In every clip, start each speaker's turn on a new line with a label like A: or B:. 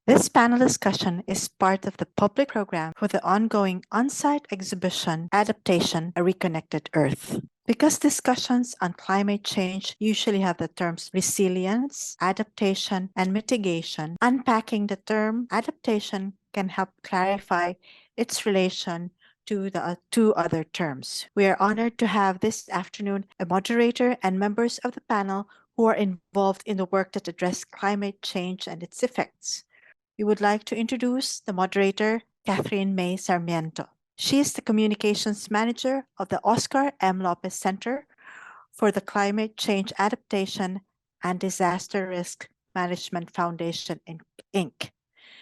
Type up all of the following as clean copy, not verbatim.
A: This panel discussion is part of the public program for the ongoing on-site exhibition Adaptation, A Reconnected Earth. Because discussions on climate change usually have the terms resilience, adaptation, and mitigation, unpacking the term adaptation can help clarify its relation to the two other terms. We are honored to have this afternoon a moderator and members of the panel who are involved in the work that address climate change and its effects. We would like to introduce the moderator, Katherine Sarmiento. She is the Communications Manager of the Oscar M. Lopez Center for the Climate Change Adaptation and Disaster Risk Management Foundation, Inc.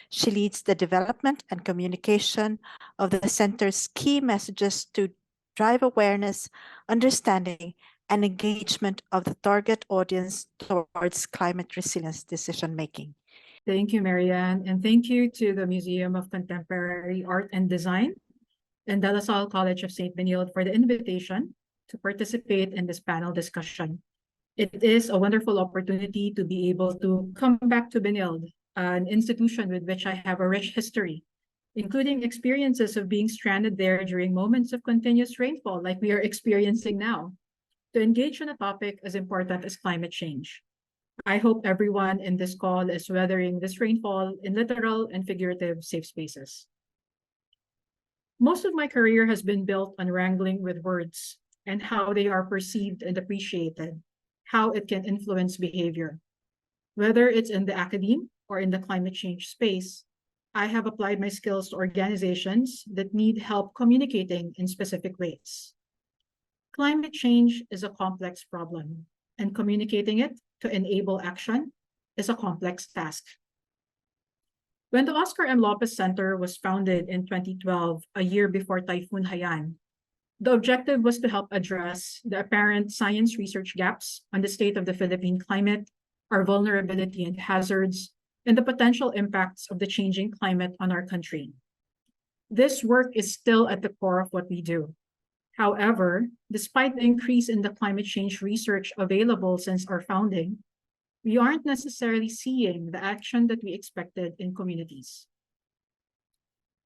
A: She leads the development and communication of the center's key messages to drive awareness, understanding, and engagement of the target audience towards climate resilience decision-making.
B: Thank you, Marianne, and thank you to the Museum of Contemporary Art and Design and De La Salle College of St. Benilde for the invitation to participate in this panel discussion. It is a wonderful opportunity to be able to come back to Benilde, an institution with which I have a rich history, including experiences of being stranded there during moments of continuous rainfall like we are experiencing now, to engage in a topic as important as climate change. I hope everyone in this call is weathering this rainfall in literal and figurative safe spaces. Most of my career has been built on wrangling with words and how they are perceived and appreciated, how it can influence behavior. Whether it's in the academe or in the climate change space, I have applied my skills to organizations that need help communicating in specific ways. Climate change is a complex problem, and communicating it to enable action is a complex task. When the Oscar M. Lopez Center was founded in 2012, a year before Typhoon Haiyan, the objective was to help address the apparent science research gaps on the state of the Philippine climate, our vulnerability and hazards, and the potential impacts of the changing climate on our country. This work is still at the core of what we do. However, despite the increase in the climate change research available since our founding, we aren't necessarily seeing the action that we expected in communities.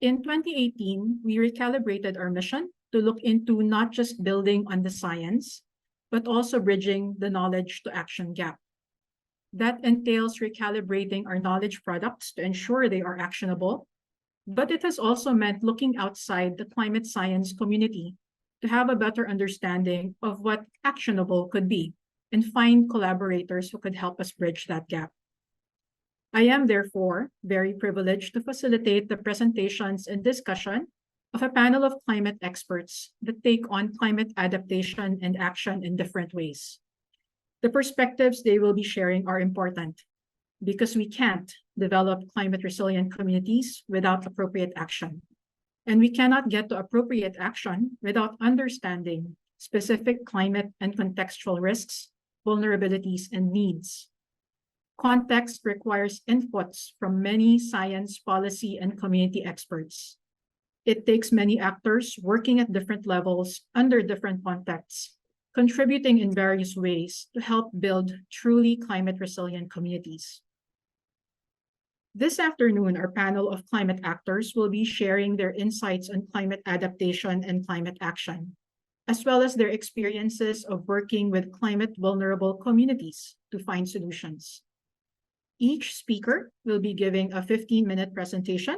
B: In 2018, we recalibrated our mission to look into not just building on the science, but also bridging the knowledge to action gap. That entails recalibrating our knowledge products to ensure they are actionable, but it has also meant looking outside the climate science community to have a better understanding of what actionable could be and find collaborators who could help us bridge that gap. I am therefore very privileged to facilitate the presentations and discussion of a panel of climate experts that take on climate adaptation and action in different ways. The perspectives they will be sharing are important because we can't develop climate resilient communities without appropriate action. And we cannot get to appropriate action without understanding specific climate and contextual risks, vulnerabilities, and needs. Context requires inputs from many science, policy, and community experts. It takes many actors working at different levels under different contexts, contributing in various ways to help build truly climate resilient communities. This afternoon, our panel of climate actors will be sharing their insights on climate adaptation and climate action, as well as their experiences of working with climate vulnerable communities to find solutions. Each speaker will be giving a 15-minute presentation.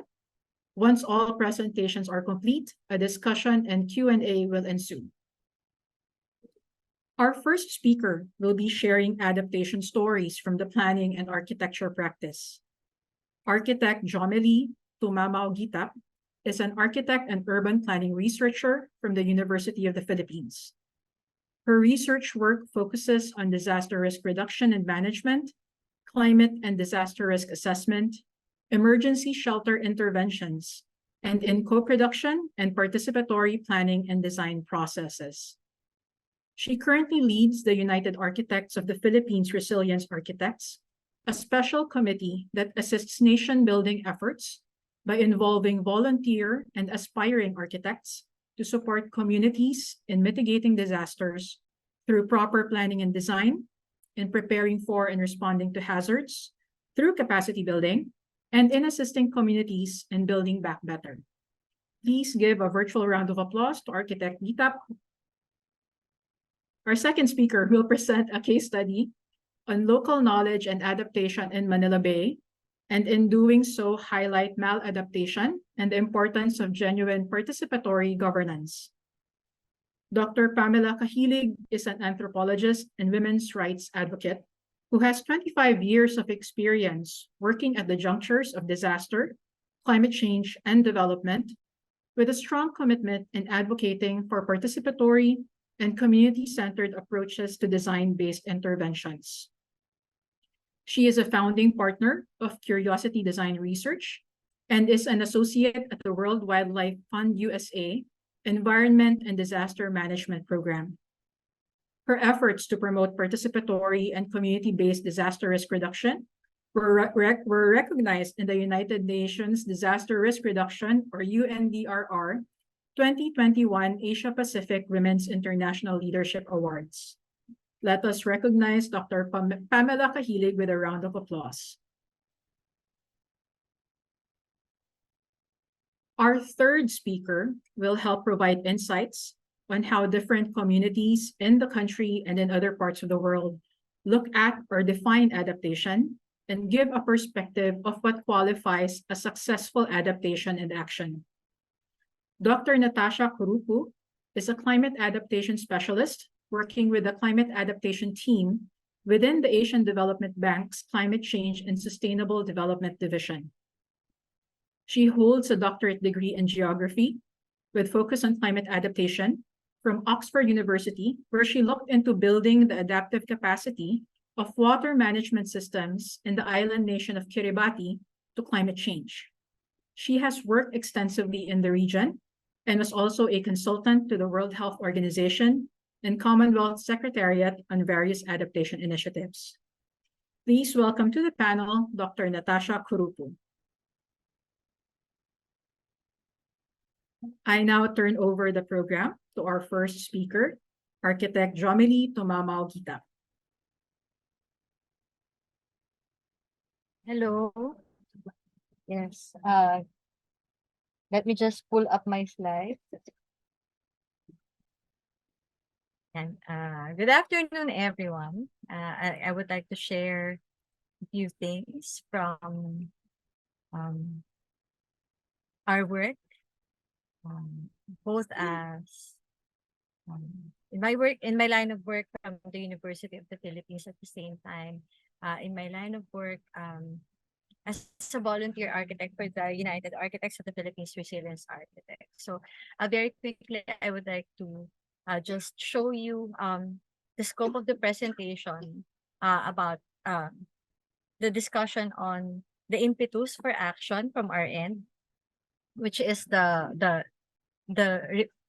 B: Once all presentations are complete, a discussion and Q&A will ensue. Our first speaker will be sharing adaptation stories from the planning and architecture practice. Architect Geomelie Tumamao-Guittap is an architect and urban planning researcher from the University of the Philippines. Her research work focuses on disaster risk reduction and management, climate and disaster risk assessment, emergency shelter interventions, and in co-production and participatory planning and design processes. She currently leads the United Architects of the Philippines Resilience Architects, a special committee that assists nation-building efforts by involving volunteer and aspiring architects to support communities in mitigating disasters through proper planning and design, in preparing for and responding to hazards, through capacity building, and in assisting communities in building back better. Please give a virtual round of applause to Architect Guittap. Our second speaker will present a case study on local knowledge and adaptation in Manila Bay, and in doing so, highlight maladaptation and the importance of genuine participatory governance. Dr. Pamela Cajilig is an anthropologist and women's rights advocate who has 25 years of experience working at the junctures of disaster, climate change, and development, with a strong commitment in advocating for participatory and community-centered approaches to design-based interventions. She is a founding partner of Curiosity Design Research and is an associate at the World Wildlife Fund USA Environment and Disaster Management Program. Her efforts to promote participatory and community-based disaster risk reduction were recognized in the United Nations Disaster Risk Reduction, or UNDRR, 2021 Asia Pacific Women's International Leadership Awards. Let us recognize Dr. Pamela Cajilig with a round of applause. Our third speaker will help provide insights on how different communities in the country and in other parts of the world look at or define adaptation and give a perspective of what qualifies a successful adaptation and action. Dr. Natasha Kuruppu is a climate adaptation specialist working with the climate adaptation team within the Asian Development Bank's Climate Change and Sustainable Development Division. She holds a doctorate degree in geography with focus on climate adaptation from Oxford University, where she looked into building the adaptive capacity of water management systems in the island nation of Kiribati to climate change. She has worked extensively in the region and was also a consultant to the World Health Organization and Commonwealth Secretariat on various adaptation initiatives. Please welcome to the panel, Dr. Natasha Kuruppu. I now turn over the program to our first speaker, Architect Geomelie Tumamao-Guittap.
C: Hello. Yes. Let me just pull up my slides. And good afternoon, everyone. I would like to share a few things from our work, both as in my line of work from the University of the Philippines, at the same time in my line of work as a volunteer architect for the United Architects of the Philippines Resilience Architect. So very quickly, I would like to just show you the scope of the presentation about the discussion on the impetus for action from our end, which is the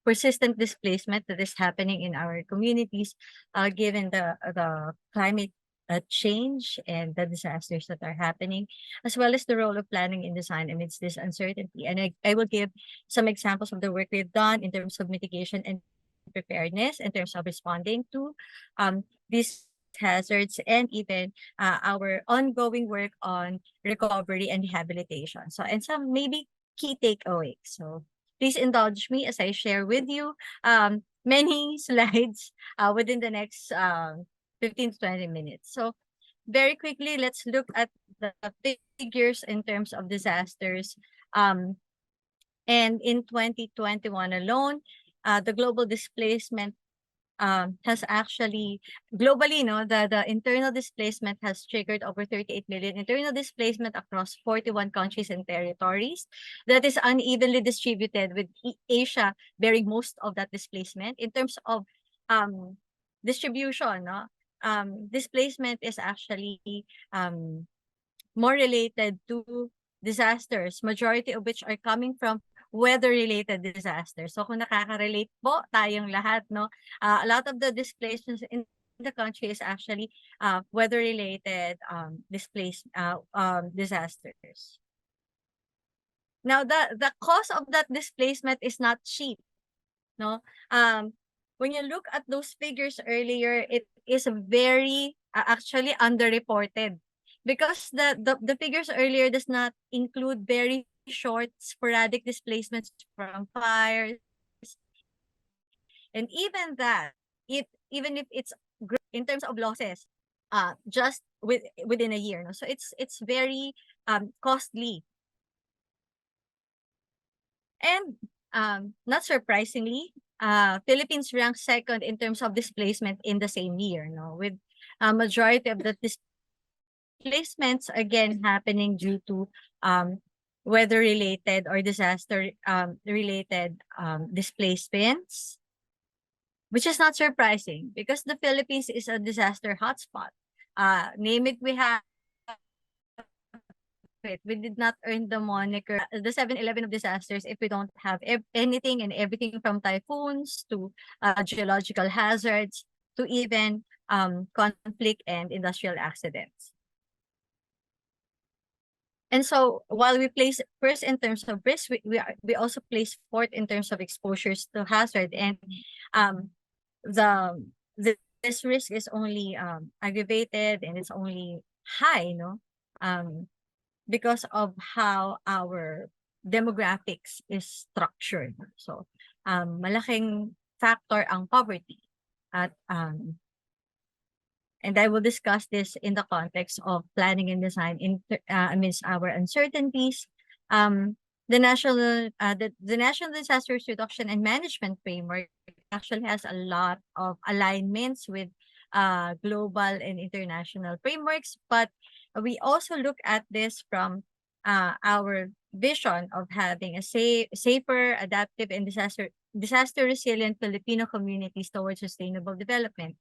C: persistent displacement that is happening in our communities, given the climate change and the disasters that are happening, as well as the role of planning and design amidst this uncertainty. And I will give some examples of the work we've done in terms of mitigation and preparedness, in terms of responding to these hazards, and even our ongoing work on recovery and rehabilitation. So, and some maybe key takeaways. So please indulge me as I share with you many slides within the next 15 to 20 minutes. So very quickly, let's look at the figures in terms of disasters. And in 2021 alone, the global displacement has actually globally, the internal displacement has triggered over 38 million internal displacement across 41 countries and territories. That is unevenly distributed, with Asia bearing most of that displacement. In terms of distribution, displacement is actually more related to disasters, majority of which are coming from weather-related disasters. So kung nakaka-relate po tayong lahat, a lot of the displacements in the country is actually weather-related disasters. Now, the cost of that displacement is not cheap. When you look at those figures earlier, it is very actually underreported. because the figures earlier does not include very short sporadic displacements from fires, and even that, even if it's in terms of losses, just within a year, no? So it's very costly. And not surprisingly, Philippines ranked second in terms of displacement in the same year, no, with a majority of the displacements again happening due to weather related or disaster related displacements, which is not surprising because the Philippines is a disaster hotspot. Name it, we have it. We did not earn the moniker, the 7-Eleven of disasters, if we don't have anything and everything from typhoons to geological hazards to even conflict and industrial accidents. And so while we place first in terms of risk, we also place fourth in terms of exposures to hazard. And this risk is only aggravated and it's only high, no? Because of how our demographics is structured. So malaking factor ang poverty at and I will discuss this in the context of planning and design amidst our uncertainties. The National Disaster Reduction and Management Framework actually has a lot of alignments with global and international frameworks, but we also look at this from our vision of having a safer, adaptive, and disaster resilient Filipino communities towards sustainable development.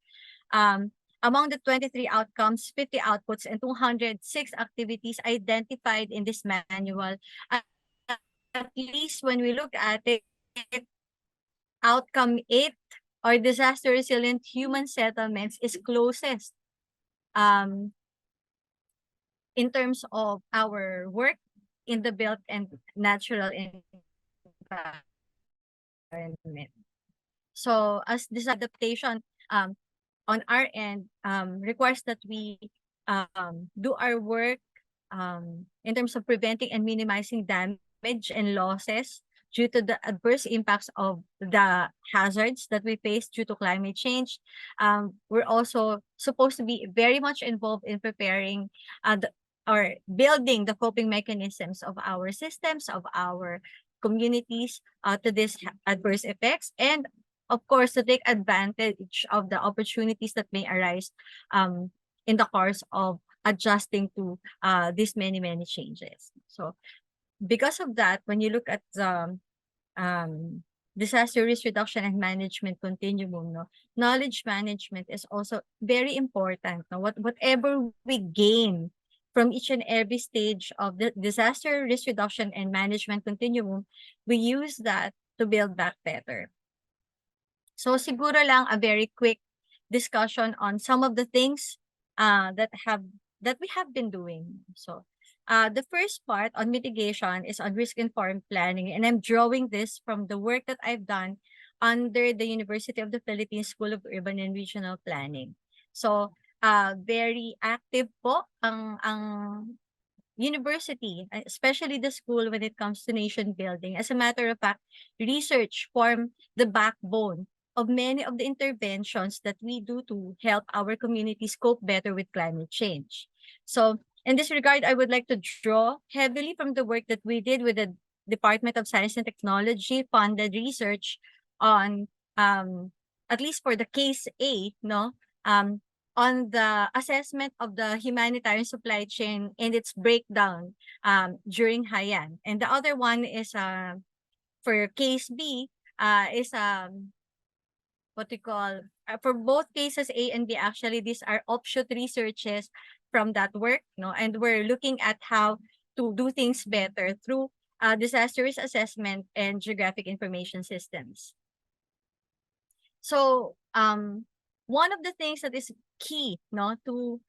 C: Among the 23 outcomes, 50 outputs, and 206 activities identified in this manual, at least when we look at it, outcome 8, or disaster resilient human settlements, is closest in terms of our work in the built and natural environment. So as this adaptation on our end requires that we do our work in terms of preventing and minimizing damage and losses due to the adverse impacts of the hazards that we face due to climate change. We're also supposed to be very much involved in preparing or building the coping mechanisms of our systems, of our communities to these adverse effects, and of course, to take advantage of the opportunities that may arise in the course of adjusting to these many changes. So because of that, when you look at the disaster risk reduction and management continuum, no, knowledge management is also very important. No? Whatever we gain from each and every stage of the disaster risk reduction and management continuum, we use that to build back better. So siguro lang a very quick discussion on some of the things that we have been doing. So the first part on mitigation is on risk-informed planning, and I'm drawing this from the work that I've done under the University of the Philippines School of Urban and Regional Planning. So very active po ang university, especially the school, when it comes to nation building. As a matter of fact, research form the backbone of many of the interventions that we do to help our communities cope better with climate change. So in this regard, I would like to draw heavily from the work that we did with the Department of Science and Technology funded research on, at least for the case A, no, on the assessment of the humanitarian supply chain and its breakdown during Haiyan. And the other one is for case B is what we call, for both cases A and B, actually, these are offshoot researches from that work, no? And we're looking at how to do things better through disaster risk assessment and geographic information systems. So one of the things that is key, no, to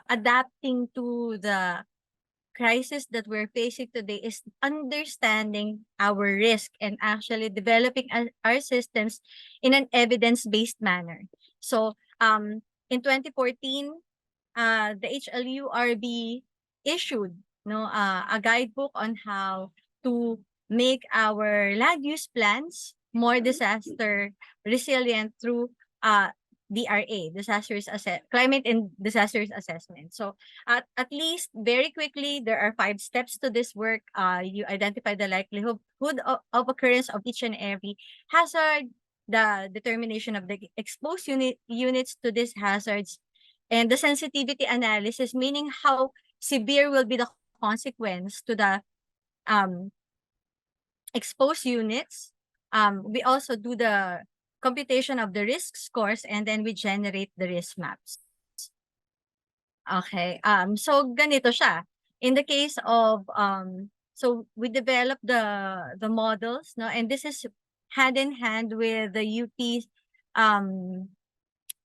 C: adapting to the crisis that we're facing today is understanding our risk and actually developing our systems in an evidence-based manner. So in 2014, the HLURB issued a guidebook on how to make our land use plans more disaster resilient through DRA, climate and disasters assessment. So at least very quickly, there are 5 steps to this work. You identify the likelihood of occurrence of each and every hazard, the determination of the exposed units to these hazards, and the sensitivity analysis, meaning how severe will be the consequence to the exposed units. We also do the computation of the risk scores, and then we generate the risk maps. Okay, so ganito siya. In the case of, so we developed the models, no, and this is hand in hand with the UP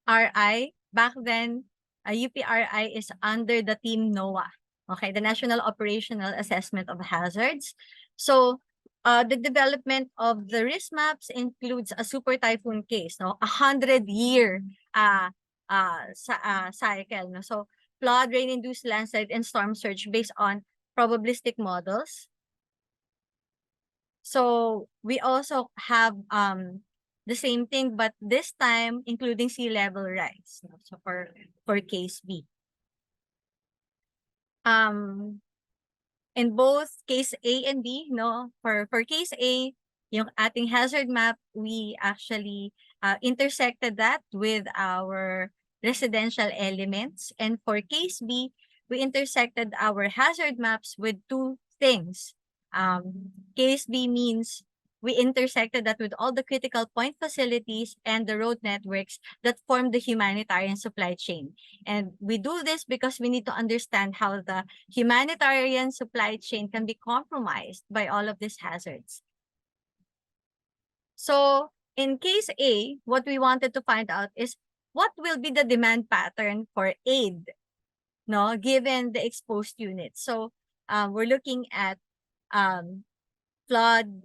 C: RI. Back then, UPRI is under the team NOAA, okay, the National Operational Assessment of Hazards. So the development of the risk maps includes a super typhoon case, no, 100-year cycle, no. So flood, rain-induced landslide, and storm surge based on probabilistic models. So we also have the same thing, but this time including sea level rise. No? So for case B. In both case A and B, no, for case A, yung ating hazard map, we actually intersected that with our residential elements. And for case B, we intersected our hazard maps with 2 things. Case B means we intersected that with all the critical point facilities and the road networks that form the humanitarian supply chain. And we do this because we need to understand how the humanitarian supply chain can be compromised by all of these hazards. So in case A, what we wanted to find out is what will be the demand pattern for aid, no, given the exposed units. So we're looking at flood,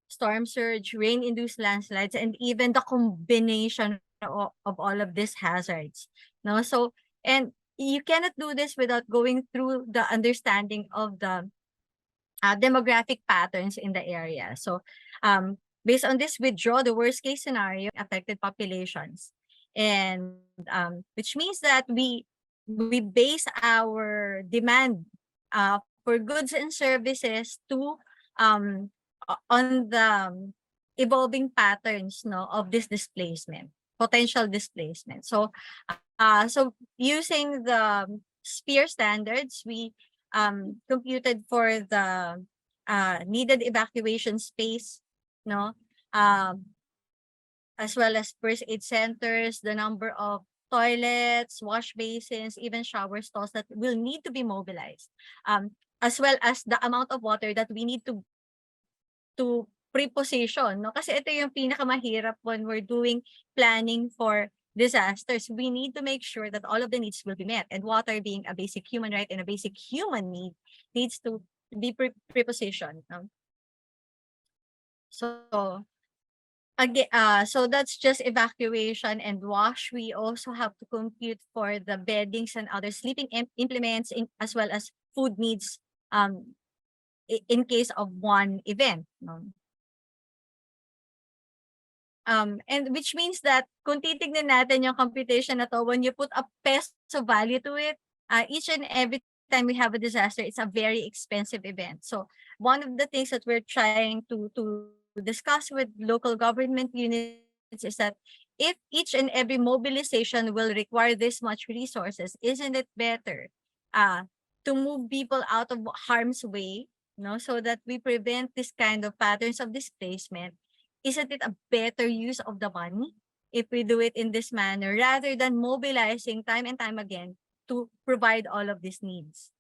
C: storm surge, rain-induced landslides, and even the combination of all of these hazards. No, so and you cannot do this without going through the understanding of the demographic patterns in the area. So based on this, we draw the worst case scenario affected populations, and which means that we base our demand for goods and services to on the evolving patterns, no, of this displacement, potential displacement. So so using the sphere standards, we computed for the needed evacuation space, no, as well as first aid centers, the number of toilets, wash basins, even shower stalls that will need to be mobilized, as well as the amount of water that we need to preposition, no? Kasi ito yung pinakamahirap when we're doing planning for disasters. We need to make sure that all of the needs will be met, and water being a basic human right and a basic human need needs to be prepositioned. No? So again, so that's just evacuation and wash. We also have to compute for the beddings and other sleeping implements, as well as food needs in case of one event. No? And which means that kung titignan natin yung computation na to, when you put a peso value to it, each and every time we have a disaster, it's a very expensive event. So one of the things that we're trying to discuss with local government units is that if each and every mobilization will require this much resources, isn't it better to move people out of harm's way, no, so that we prevent this kind of patterns of displacement? Isn't it a better use of the money if we do it in this manner rather than mobilizing time and time again to provide all of these needs?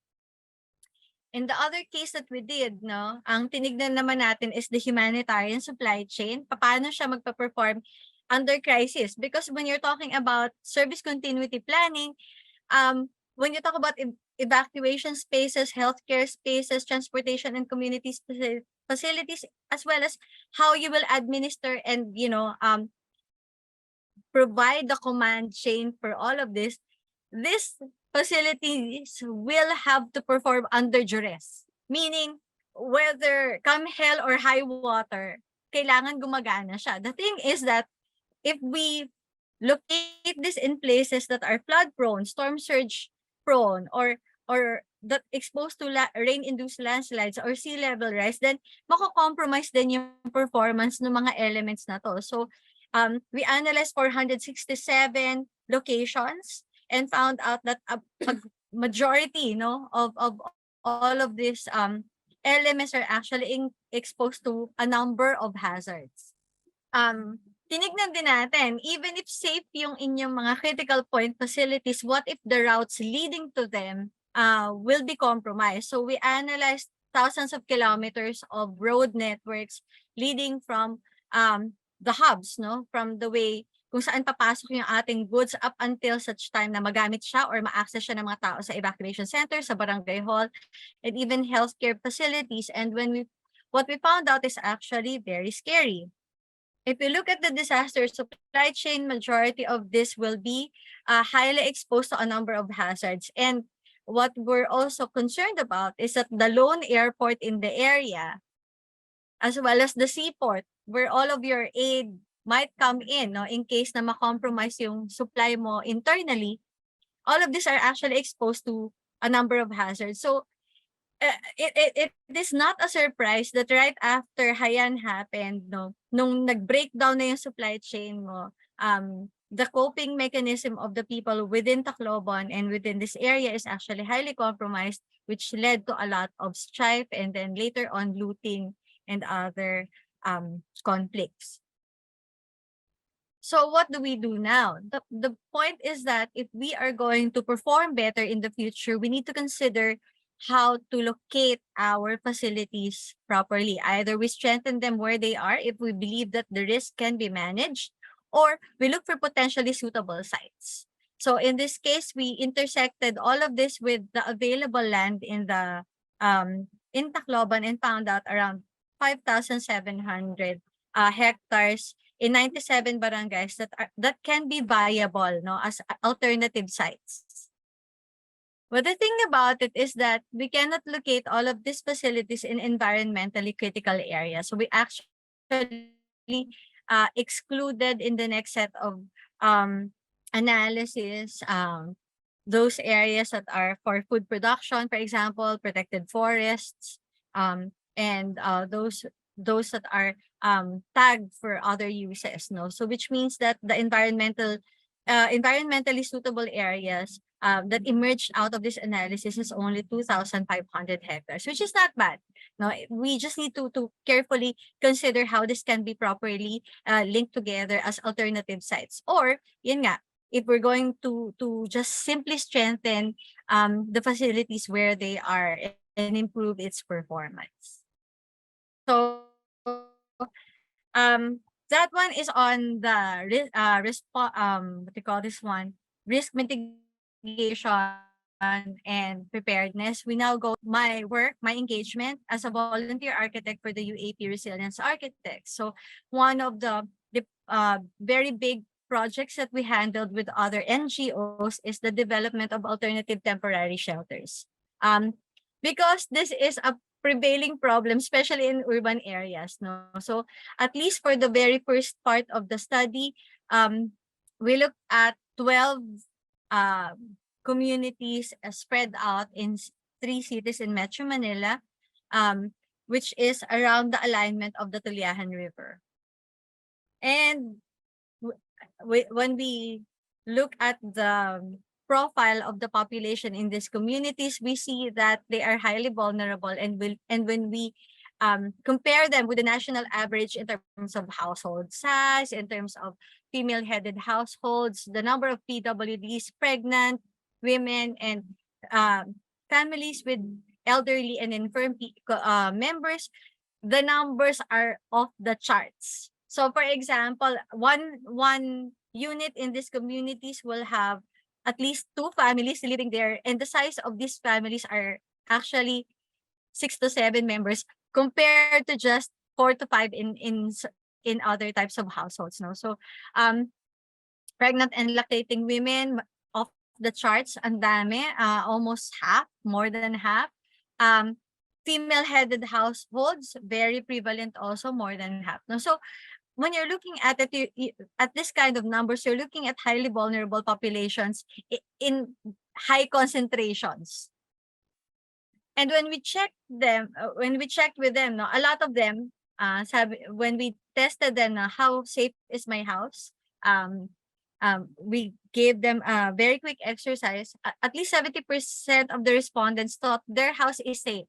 C: In the other case that we did, no, ang tinignan naman natin is the humanitarian supply chain. Paano siya magpa-perform under crisis? Because when you're talking about service continuity planning, when you talk about evacuation spaces, healthcare spaces, transportation and community facilities, as well as how you will administer and, you know, provide the command chain for all of this facilities will have to perform under duress. Meaning, whether come hell or high water, kailangan gumagana siya. The thing is that if we locate this in places that are flood prone, storm surge prone, or that exposed to rain-induced landslides or sea level rise, then mako-compromise din yung performance ng mga elements na to. So, we analyzed 467 locations and found out that a majority, of all of these elements are actually exposed to a number of hazards. Tinignan din natin, even if safe yung inyong mga critical point facilities, what if the routes leading to them will be compromised? So we analyzed thousands of kilometers of road networks leading from the hubs, from the way kung saan papasok yung ating goods up until such time na magamit siya or ma-access siya ng mga tao sa evacuation center, sa barangay hall, and even healthcare facilities. And what we found out is actually very scary. If you look at the disaster supply chain, majority of this will be highly exposed to a number of hazards. And what we're also concerned about is that the lone airport in the area, as well as the seaport, where all of your aid might come in, in case na ma-compromise yung supply mo internally, all of these are actually exposed to a number of hazards. So it is not a surprise that right after Haiyan happened, nung nag-breakdown na yung supply chain mo, the coping mechanism of the people within Tacloban and within this area is actually highly compromised, which led to a lot of strife and then later on looting and other conflicts. So what do we do now? The point is that if we are going to perform better in the future, we need to consider how to locate our facilities properly. Either we strengthen them where they are if we believe that the risk can be managed, or we look for potentially suitable sites. So in this case, we intersected all of this with the available land in Tacloban and found out around 5,700 hectares in 97 barangays that can be viable, as alternative sites. But the thing about it is that we cannot locate all of these facilities in environmentally critical areas. So we actually excluded in the next set of analysis those areas that are for food production, for example, protected forests, and those that are tagged for other uses, so which means that the environmentally suitable areas that emerged out of this analysis is only 2,500 hectares, which is not bad. We just need to carefully consider how this can be properly linked together as alternative sites. Or, yun nga, if we're going to just simply strengthen the facilities where they are and improve its performance. So that one is on the what do you call this one? Risk mitigation and preparedness. We now go my engagement as a volunteer architect for the UAP Resilience Architects. So one of the very big projects that we handled with other NGOs is the development of alternative temporary shelters. Because this is a prevailing problem, especially in urban areas. So at least for the very first part of the study, we looked at 12 communities spread out in 3 cities in Metro Manila, which is around the alignment of the Tuliahan River. And when we look at the profile of the population in these communities, we see that they are highly vulnerable, and when we compare them with the national average in terms of household size, in terms of female-headed households, the number of PWDs, pregnant women, and families with elderly and infirm members, the numbers are off the charts. So for example, one unit in these communities will have at least 2 families living there, and the size of these families are actually 6 to 7 members compared to just 4 to 5 in other types of households. So pregnant and lactating women the charts, ang dami, almost half, more than half. Female-headed households, very prevalent also, more than half. No? So when you're looking at it, at this kind of numbers, you're looking at highly vulnerable populations in high concentrations. And when we checked with them, no, a lot of them, when we tested them, how safe is my house? We gave them a very quick exercise. At least 70% of the respondents thought their house is safe.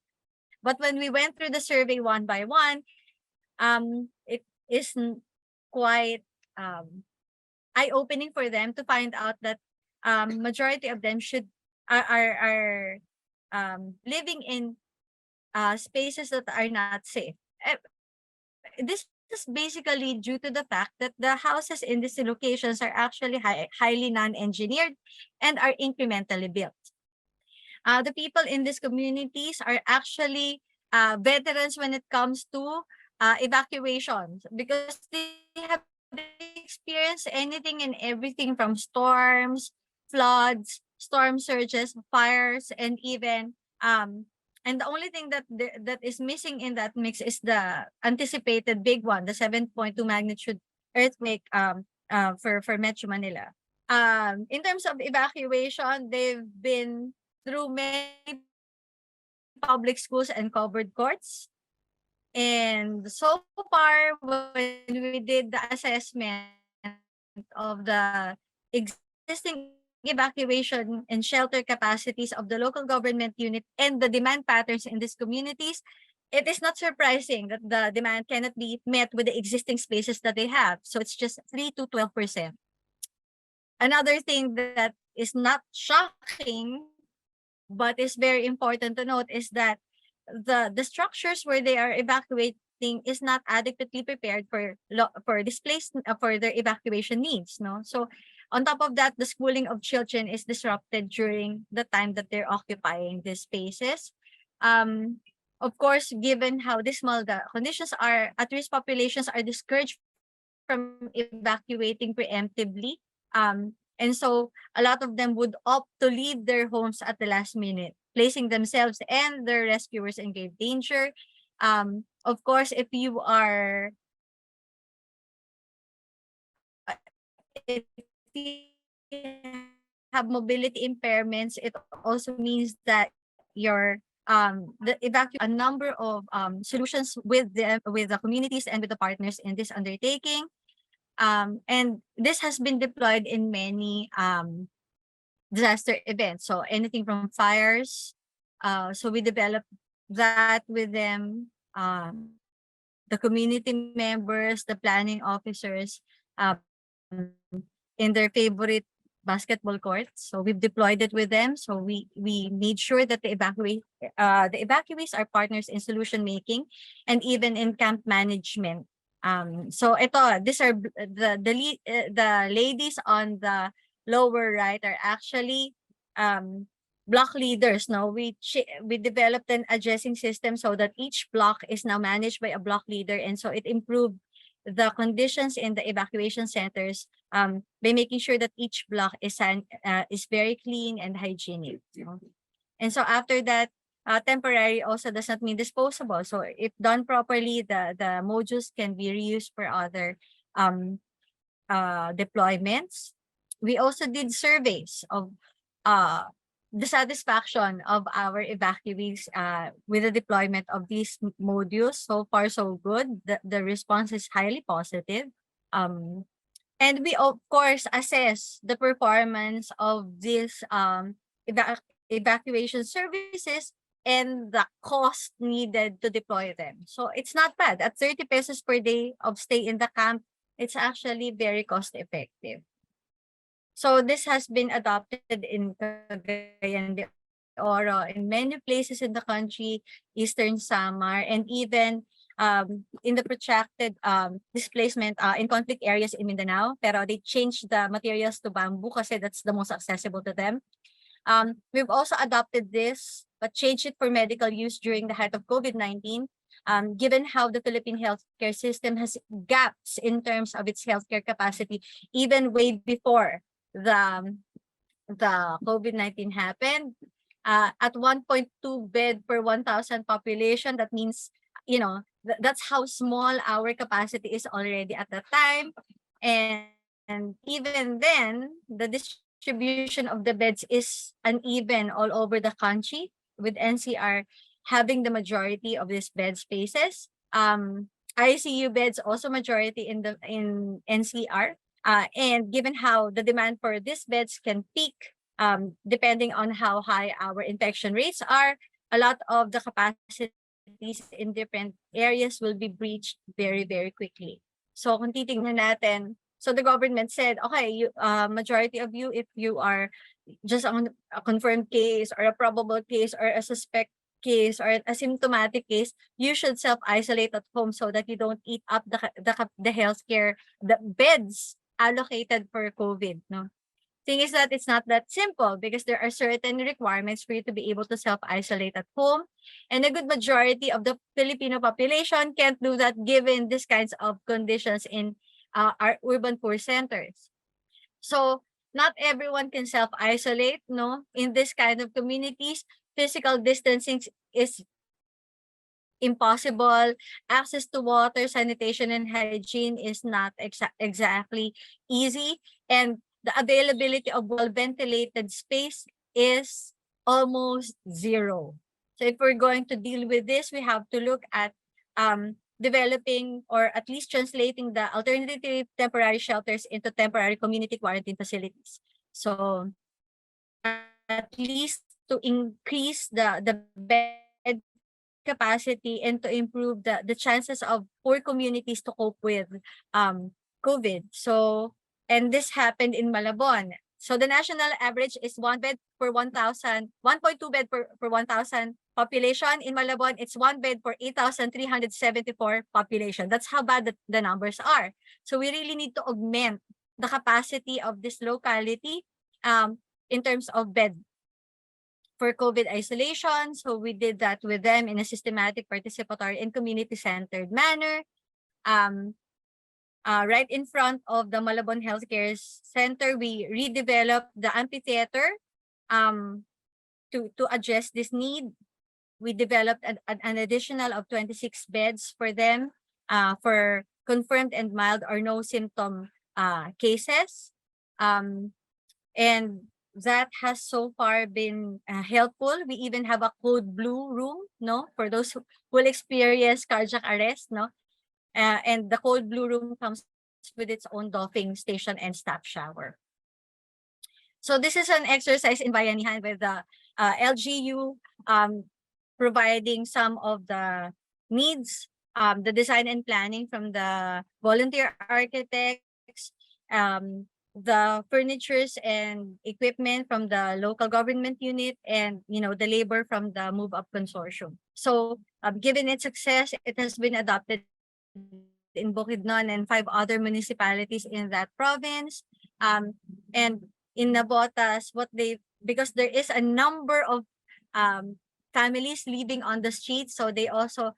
C: But when we went through the survey one by one, it is quite eye-opening for them to find out that majority of them are living in spaces that are not safe. This is basically due to the fact that the houses in these locations are actually highly non-engineered and are incrementally built. The people in these communities are actually veterans when it comes to evacuations, because they have experienced anything and everything from storms, floods, storm surges, fires, and even and the only thing that is missing in that mix is the anticipated big one, the 7.2 magnitude earthquake for Metro Manila. In terms of evacuation, they've been through many public schools and covered courts. And so far, when we did the assessment of the existing evacuation and shelter capacities of the local government unit and the demand patterns in these communities, it is not surprising that the demand cannot be met with the existing spaces that they have. So it's just 3 to 12%. Another thing that is not shocking, but is very important to note, is that the structures where they are evacuating is not adequately prepared for displaced for their evacuation needs. No, so on top of that, the schooling of children is disrupted during the time that they're occupying these spaces. Of course, given how dismal the conditions are, at-risk populations are discouraged from evacuating preemptively. And so a lot of them would opt to leave their homes at the last minute, placing themselves and their rescuers in grave danger. Of course, if you have mobility impairments, it also means that your a number of solutions with the communities and with the partners in this undertaking. And this has been deployed in many disaster events. So anything from fires. So we developed that with them, the community members, the planning officers, in their favorite basketball courts. So we've deployed it with them. So we made sure that the evacuees are partners in solution making and even in camp management. So these are the ladies on the lower right are actually block leaders. No, we developed an addressing system so that each block is now managed by a block leader, and so it improved the conditions in the evacuation centers by making sure that each block is very clean and hygienic. You know? And so after that, temporary also does not mean disposable. So if done properly, the modules can be reused for other deployments. We also did surveys of the satisfaction of our evacuees with the deployment of these modules. So far, so good. The response is highly positive. And we, of course, assess the performance of these evacuation services and the cost needed to deploy them. So it's not bad. At 30 pesos per day of stay in the camp, it's actually very cost effective. So this has been adopted in Cagayan de Oro, in many places in the country, Eastern Samar, and even in the protracted displacement in conflict areas in Mindanao. Pero they changed the materials to bamboo kasi that's the most accessible to them. We've also adopted this, but changed it for medical use during the height of COVID-19. Given how the Philippine healthcare system has gaps in terms of its healthcare capacity, even way before the the COVID-19 happened, at 1.2 bed per 1,000 population, that means, that's how small our capacity is already at that time. And even then, the distribution of the beds is uneven all over the country, with NCR having the majority of these bed spaces. ICU beds also majority in NCR. And given how the demand for these beds can peak, depending on how high our infection rates are, a lot of the capacities in different areas will be breached very, very quickly. So kung titingnan natin, so the government said, okay, majority of you, if you are just on a confirmed case or a probable case or a suspect case or a symptomatic case, you should self-isolate at home so that you don't eat up the healthcare, the beds allocated for COVID, no? Thing is that it's not that simple because there are certain requirements for you to be able to self-isolate at home. And a good majority of the Filipino population can't do that given these kinds of conditions in our urban poor centers. So not everyone can self-isolate, no? In this kind of communities, physical distancing is impossible. Access to water, sanitation, and hygiene is not exactly easy. And the availability of well-ventilated space is almost zero. So if we're going to deal with this, we have to look at developing or at least translating the alternative temporary shelters into temporary community quarantine facilities. So at least to increase the bed capacity and to improve the chances of poor communities to cope with COVID. So, and this happened in Malabon. So the national average is 1 bed per 1,000, 1.2 bed per 1,000 population. In Malabon, it's 1 bed per 8,374 population. That's how bad the numbers are. So we really need to augment the capacity of this locality in terms of bed for COVID isolation. So we did that with them in a systematic, participatory, and community-centered manner. Right in front of the Malabon Healthcare Center, we redeveloped the amphitheater to address this need. We developed an additional of 26 beds for them for confirmed and mild or no symptom cases. And that has so far been helpful. We even have a code blue room, no, for those who will experience cardiac arrest, no. And the code blue room comes with its own doffing station and staff shower. So this is an exercise in Bayanihan with the LGU providing some of the needs, the design and planning from the volunteer architects, the furnitures and equipment from the local government unit, and the labor from the Move Up Consortium. So given its success, it has been adopted in Bukidnon and 5 other municipalities in that province. And in Navotas, because there is a number of families living on the streets, so they also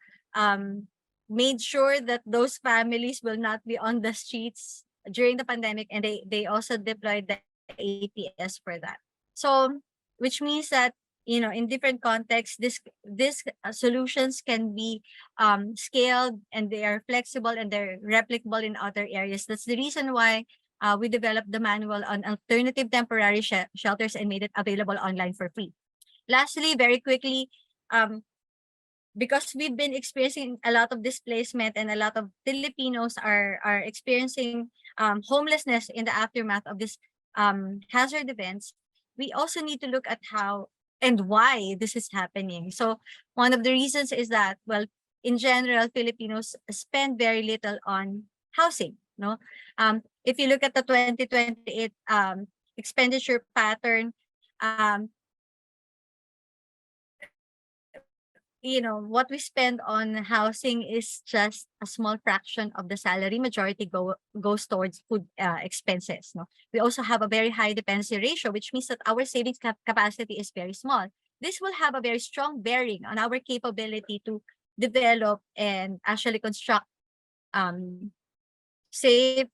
C: made sure that those families will not be on the streets during the pandemic, and they also deployed the APS for that. So which means that in different contexts, these solutions can be scaled, and they are flexible, and they're replicable in other areas. That's the reason why we developed the manual on alternative temporary shelters and made it available online for free. Lastly, very quickly, because we've been experiencing a lot of displacement and a lot of Filipinos are experiencing homelessness in the aftermath of this hazard events, we also need to look at how and why this is happening. So one of the reasons is that, well, in general, Filipinos spend very little on housing. No, if you look at the 2028 expenditure pattern, what we spend on housing is just a small fraction of the salary. Majority goes towards food expenses. No, we also have a very high dependency ratio, which means that our savings capacity is very small. This will have a very strong bearing on our capability to develop and actually construct safe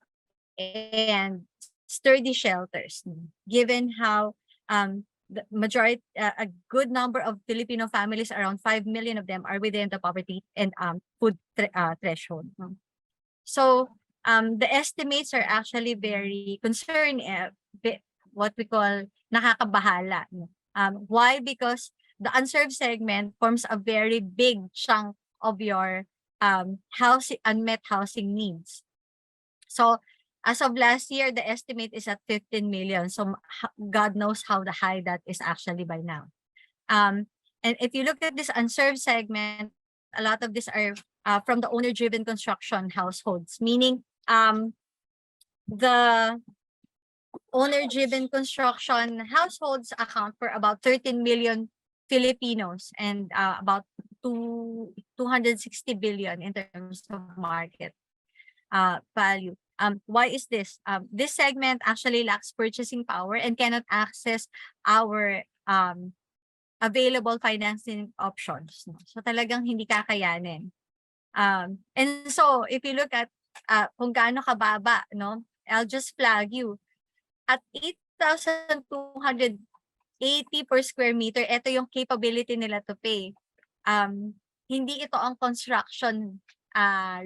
C: and sturdy shelters, given how the majority, a good number of Filipino families, around 5 million of them, are within the poverty and food threshold. So the estimates are actually very concerned, what we call nakakabahala. Why? Because the unserved segment forms a very big chunk of your unmet housing needs. So as of last year, the estimate is at 15 million. So God knows how high that is actually by now. And if you look at this unserved segment, a lot of these are from the owner-driven construction households, meaning the owner-driven construction households account for about 13 million Filipinos and about 260 billion in terms of market value. Why is this? This segment actually lacks purchasing power and cannot access our available financing options. So talagang hindi kakayanin. And so if you look at kung gaano kababa, no, I'll just flag you. At 8,280 per square meter, ito yung capability nila to pay. Hindi ito ang construction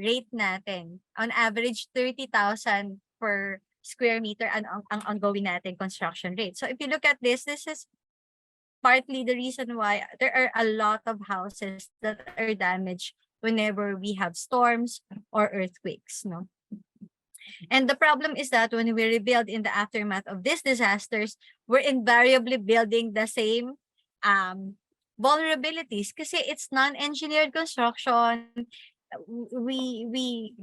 C: rate natin. On average, 30,000 per square meter ang ongoing natin construction rate. So if you look at this is partly the reason why there are a lot of houses that are damaged whenever we have storms or earthquakes, no? And the problem is that when we rebuild in the aftermath of these disasters, we're invariably building the same vulnerabilities kasi it's non-engineered construction. We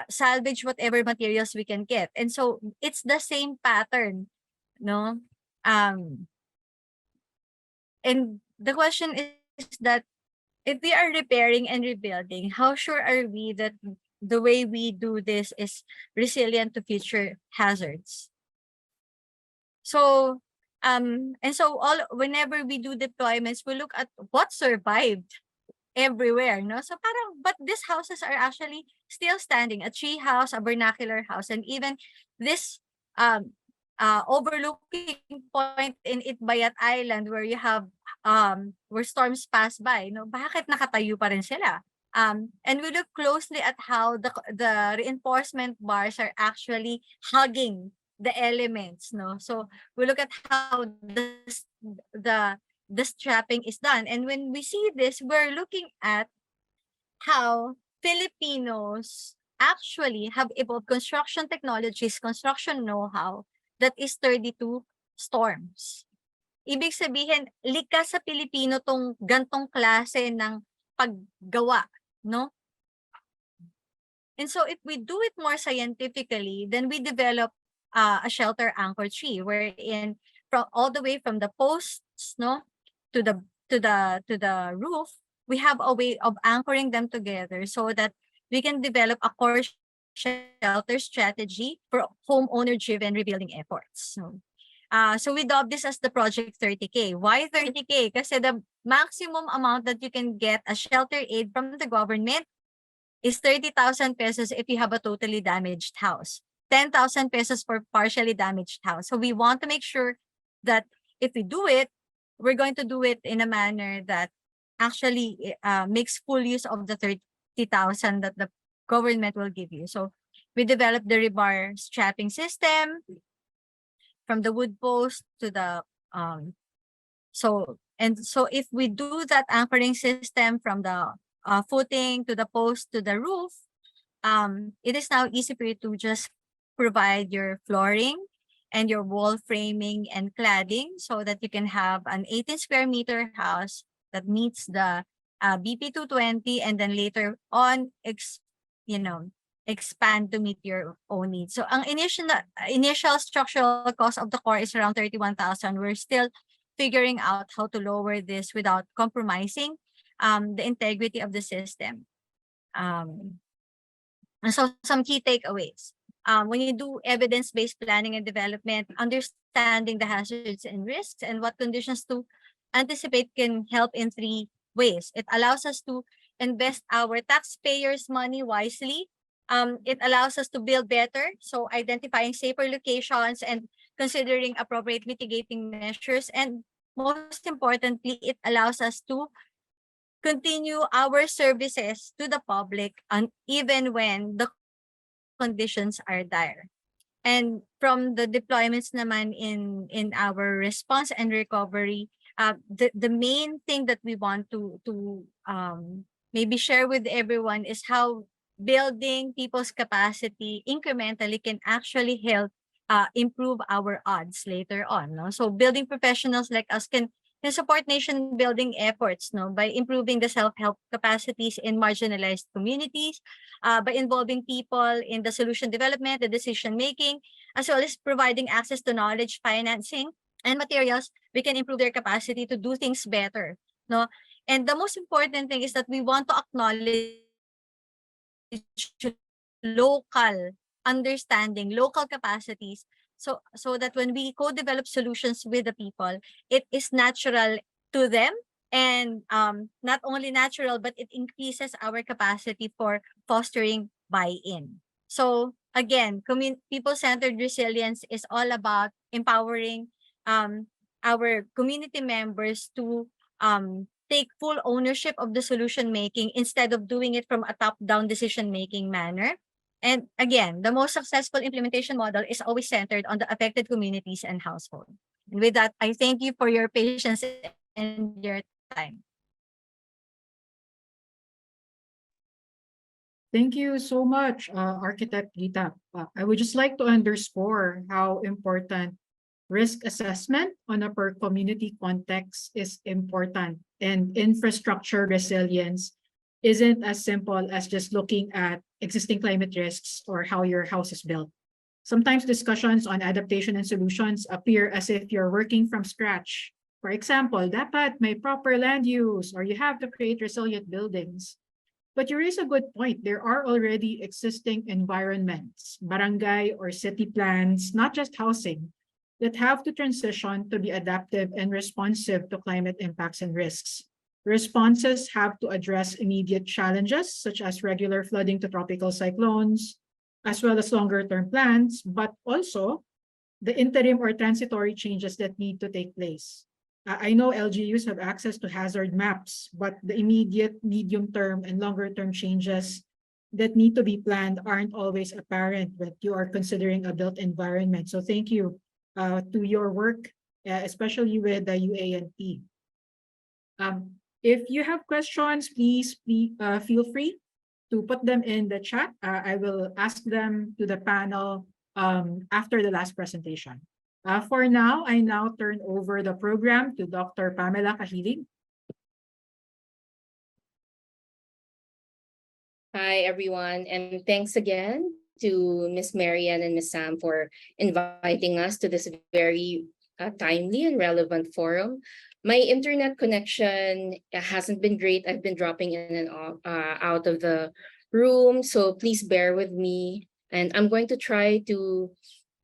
C: salvage whatever materials we can get. And so it's the same pattern, no? And the question is that if we are repairing and rebuilding, how sure are we that the way we do this is resilient to future hazards? So, and so whenever we do deployments, we look at what survived everywhere, no? So parang, but these houses are actually still standing, a tree house, a vernacular house, and even this overlooking point in Itbayat Island where you have where storms pass by, no? Bakit nakatayo pa rin sila? And we look closely at how the reinforcement bars are actually hugging the elements, no? So we look at how the strapping is done. And when we see this, we're looking at how Filipinos actually have evolved construction technologies, construction know-how that is 32 storms. Ibig sabihin, likas sa Pilipino tong gantong klase ng paggawa, no? And so if we do it more scientifically, then we develop a shelter anchor tree wherein from all the way from the posts, no, to the roof, we have a way of anchoring them together so that we can develop a core shelter strategy for homeowner-driven rebuilding efforts. So we dubbed this as the Project 30K. Why 30K? Kasi the maximum amount that you can get a shelter aid from the government is 30,000 pesos if you have a totally damaged house. 10,000 pesos for partially damaged house. So we want to make sure that if we do it, we're going to do it in a manner that actually makes full use of the 30,000 that the government will give you. So we developed the rebar strapping system from the wood post to the so if we do that anchoring system from the footing to the post to the roof, it is now easy for you to just provide your flooring and your wall framing and cladding so that you can have an 18 square meter house that meets the BP 220 and then later on expand to meet your own needs. So ang initial structural cost of the core is around 31,000. We're still figuring out how to lower this without compromising the integrity of the system. And so some key takeaways. When you do evidence-based planning and development, understanding the hazards and risks and what conditions to anticipate can help in 3 ways. It allows us to invest our taxpayers' money wisely. It allows us to build better, so identifying safer locations and considering appropriate mitigating measures, and most importantly, it allows us to continue our services to the public and even when the conditions are dire. And from the deployments naman in our response and recovery, the main thing that we want to maybe share with everyone is how building people's capacity incrementally can actually help improve our odds later on. No? So building professionals like us can support nation building efforts, no, by improving the self-help capacities in marginalized communities, by involving people in the solution development, the decision making, as well as providing access to knowledge, financing, and materials. We can improve their capacity to do things better, no. And the most important thing is that we want to acknowledge local understanding, local capacities, so that when we co-develop solutions with the people, it is natural to them, and not only natural, but it increases our capacity for fostering buy-in. So again, people-centered resilience is all about empowering our community members to take full ownership of the solution making instead of doing it from a top-down decision making manner. And again, the most successful implementation model is always centered on the affected communities and households. And with that, I thank you for your patience and your time.
B: Thank you so much, Architect Guittap. I would just like to underscore how important risk assessment on a per community context is important, and infrastructure resilience isn't as simple as just looking at existing climate risks or how your house is built. Sometimes discussions on adaptation and solutions appear as if you're working from scratch. For example, dapat may proper land use, or you have to create resilient buildings. But you raise a good point. There are already existing environments, barangay or city plans, not just housing, that have to transition to be adaptive and responsive to climate impacts and risks. Responses have to address immediate challenges, such as regular flooding to tropical cyclones, as well as longer-term plans, but also the interim or transitory changes that need to take place. I know LGUs have access to hazard maps, but the immediate, medium-term, and longer-term changes that need to be planned aren't always apparent when you are considering a built environment. So thank you to your work, especially with the UANP. If you have questions, please feel free to put them in the chat. I will ask them to the panel after the last presentation. For now, I now turn over the program to Dr. Pamela Cajilig.
D: Hi, everyone, and thanks again to Ms. Marian and Ms. Sam for inviting us to this very timely and relevant forum. My internet connection hasn't been great. I've been dropping in and out of the room, so please bear with me. And I'm going to try to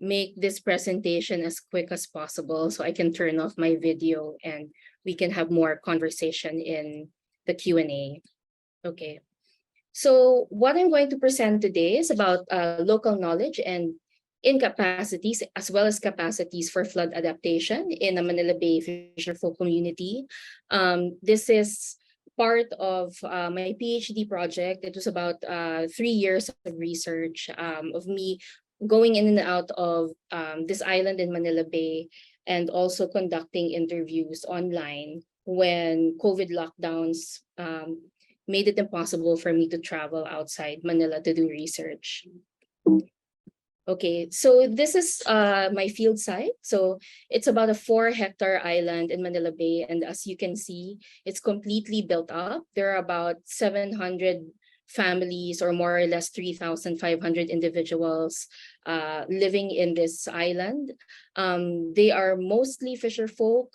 D: make this presentation as quick as possible so I can turn off my video and we can have more conversation in the Q&A. Okay. So what I'm going to present today is about local knowledge and incapacities as well as capacities for flood adaptation in the Manila Bay Fisherfolk community. This is part of my PhD project. It was about 3 years of research of me going in and out of this island in Manila Bay and also conducting interviews online when COVID lockdowns made it impossible for me to travel outside Manila to do research. Okay, so this is my field site. So it's about a 4-hectare island in Manila Bay. And as you can see, it's completely built up. There are about 700 families or more or less 3,500 individuals living in this island. They are mostly fisher folk,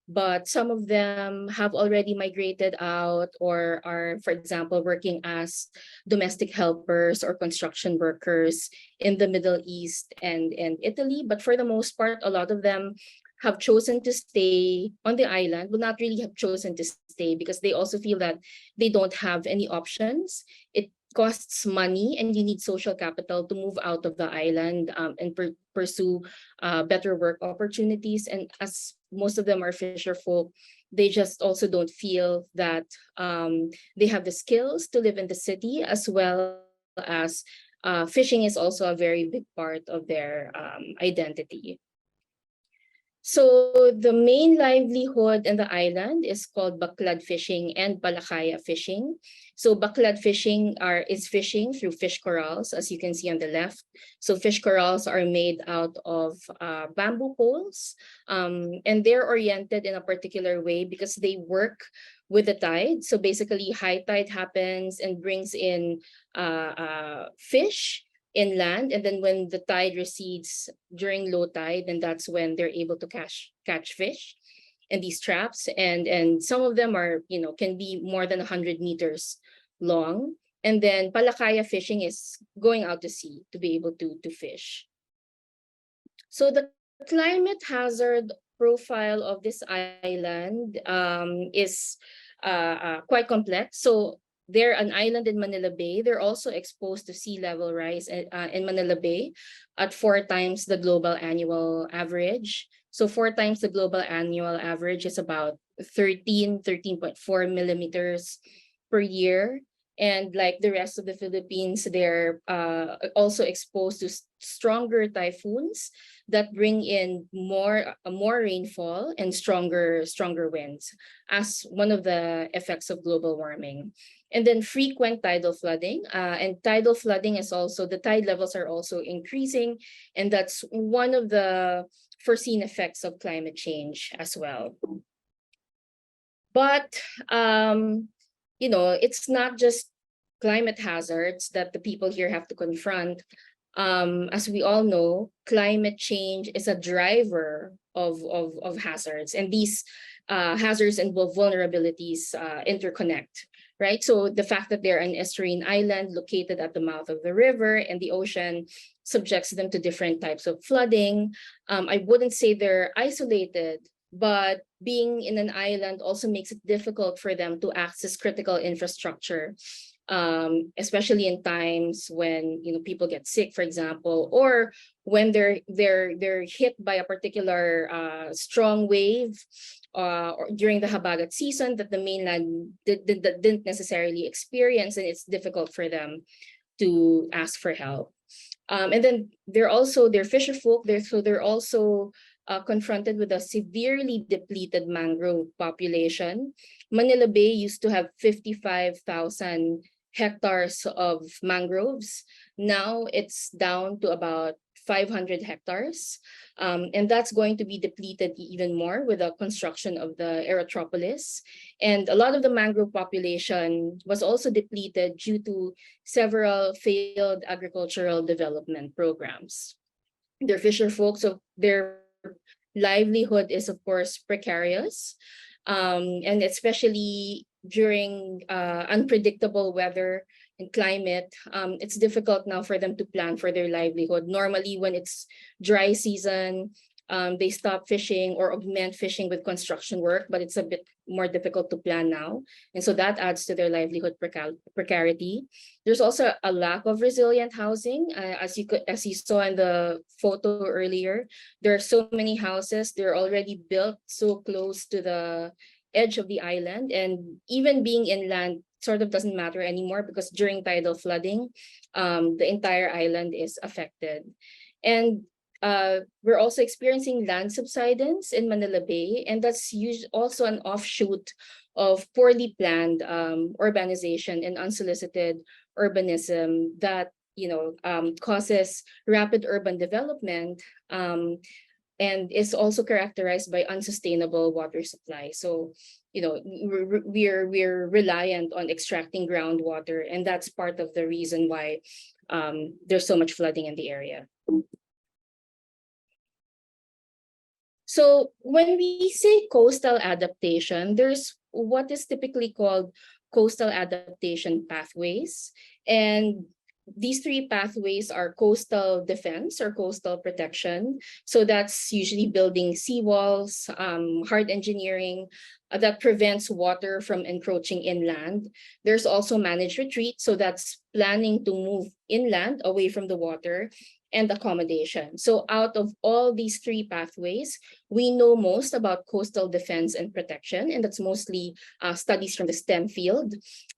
D: but some of them have already migrated out or are, for example, working as domestic helpers or construction workers in the Middle East and Italy. But for the most part, a lot of them have chosen to stay on the island, will not really have chosen to stay because they also feel that they don't have any options. costs money, and you need social capital to move out of the island and pursue better work opportunities. And as most of them are fisher folk, they just also don't feel that they have the skills to live in the city, as well as fishing is also a very big part of their identity. So the main livelihood in the island is called baklad fishing and palakaya fishing. So baklad fishing is fishing through fish corrals, as you can see on the left. So fish corrals are made out of bamboo poles, and they're oriented in a particular way because they work with the tide. So basically high tide happens and brings in fish inland, and then when the tide recedes during low tide, then that's when they're able to catch fish in these traps. And some of them are, can be more than 100 meters long. And then palakaya fishing is going out to sea to be able to fish. So the climate hazard profile of this island is quite complex. So they're an island in Manila Bay. They're also exposed to sea level rise in Manila Bay at 4 times the global annual average. So 4 times the global annual average is about 13.4 millimeters per year. And like the rest of the Philippines, they're also exposed to stronger typhoons that bring in more rainfall and stronger winds as one of the effects of global warming. And then frequent tidal flooding, and tidal flooding is also, the tide levels are also increasing, and that's one of the foreseen effects of climate change as well. But it's not just climate hazards that the people here have to confront. As we all know, climate change is a driver of hazards, and these hazards and vulnerabilities interconnect, right? So the fact that they're an estuarine island located at the mouth of the river and the ocean subjects them to different types of flooding. I wouldn't say they're isolated, but being in an island also makes it difficult for them to access critical infrastructure, especially in times when people get sick, for example, or when they're hit by a particular strong wave or during the habagat season that the mainland didn't necessarily experience, and it's difficult for them to ask for help. And then they're fisher folk. They're also confronted with a severely depleted mangrove population. Manila Bay used to have 55,000 hectares of mangroves. Now it's down to about 500 hectares. And that's going to be depleted even more with the construction of the Aerotropolis. And a lot of the mangrove population was also depleted due to several failed agricultural development programs. They're fisher folk, so their livelihood is of course precarious, and especially during unpredictable weather and climate, it's difficult now for them to plan for their livelihood. Normally when it's dry season, they stop fishing or augment fishing with construction work, but it's a bit more difficult to plan now. And so that adds to their livelihood precarity. There's also a lack of resilient housing. As you saw in the photo earlier, there are so many houses, they're already built so close to the edge of the island, and even being inland sort of doesn't matter anymore because during tidal flooding, the entire island is affected. And we're also experiencing land subsidence in Manila Bay, and that's also an offshoot of poorly planned urbanization and unsolicited urbanism that causes rapid urban development, and is also characterized by unsustainable water supply. So we're reliant on extracting groundwater, and that's part of the reason why there's so much flooding in the area. So when we say coastal adaptation, there's what is typically called coastal adaptation pathways. And these three pathways are coastal defense or coastal protection. So that's usually building seawalls, hard engineering that prevents water from encroaching inland. There's also managed retreat. So that's planning to move inland away from the water, and accommodation. So out of all these three pathways, we know most about coastal defense and protection, and that's mostly studies from the STEM field.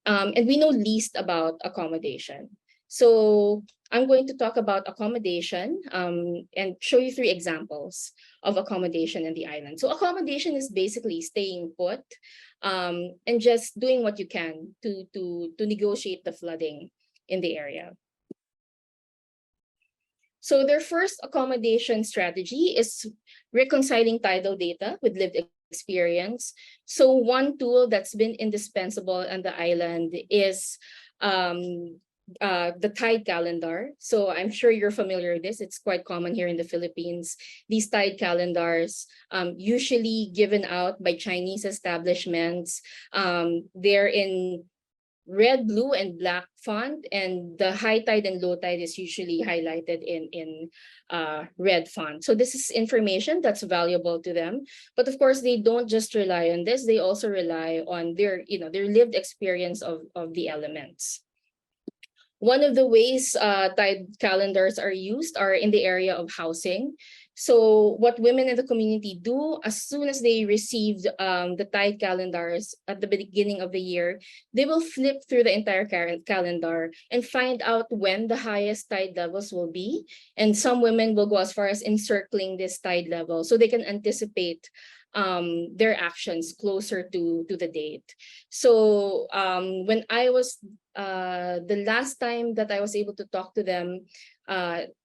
D: And we know least about accommodation. So I'm going to talk about accommodation and show you three examples of accommodation in the island. So accommodation is basically staying put and just doing what you can to negotiate the flooding in the area. So their first accommodation strategy is reconciling tidal data with lived experience. So one tool that's been indispensable on the island is the tide calendar. So I'm sure you're familiar with this. It's quite common here in the Philippines. These tide calendars, usually given out by Chinese establishments. They're in red, blue, and black font, and the high tide and low tide is usually highlighted in red font. So this is information that's valuable to them. But of course, they don't just rely on this. They also rely on their lived experience of the elements. One of the ways tide calendars are used are in the area of housing. So what women in the community do, as soon as they receive the tide calendars at the beginning of the year, they will flip through the entire calendar and find out when the highest tide levels will be. And some women will go as far as encircling this tide level so they can anticipate their actions closer to the date. So when I was the last time that I was able to talk to them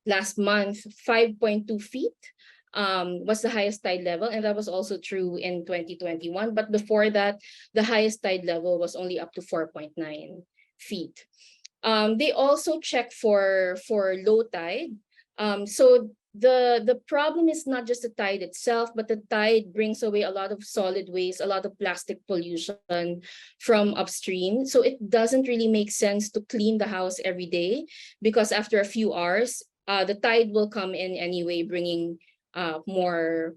D: last month, 5.2 feet was the highest tide level, and that was also true in 2021. But before that, the highest tide level was only up to 4.9 feet. They also check for low tide. So the problem is not just the tide itself, but the tide brings away a lot of solid waste, a lot of plastic pollution from upstream. So it doesn't really make sense to clean the house every day, because after a few hours, the tide will come in anyway, bringing more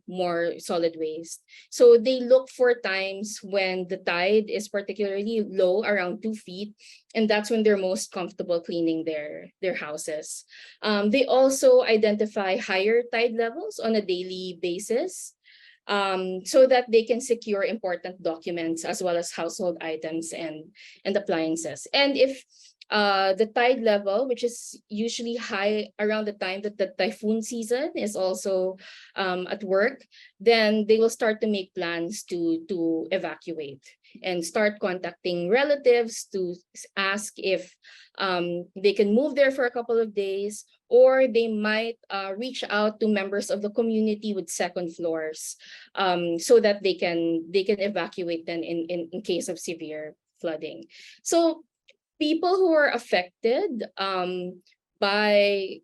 D: solid waste. So they look for times when the tide is particularly low, around 2 feet, and that's when they're most comfortable cleaning their houses. They also identify higher tide levels on a daily basis, so that they can secure important documents as well as household items and appliances. And if the tide level, which is usually high around the time that the typhoon season is also at work, then they will start to make plans to evacuate and start contacting relatives to ask if they can move there for a couple of days, or they might reach out to members of the community with second floors, so that they can evacuate then in case of severe flooding. So people who are affected by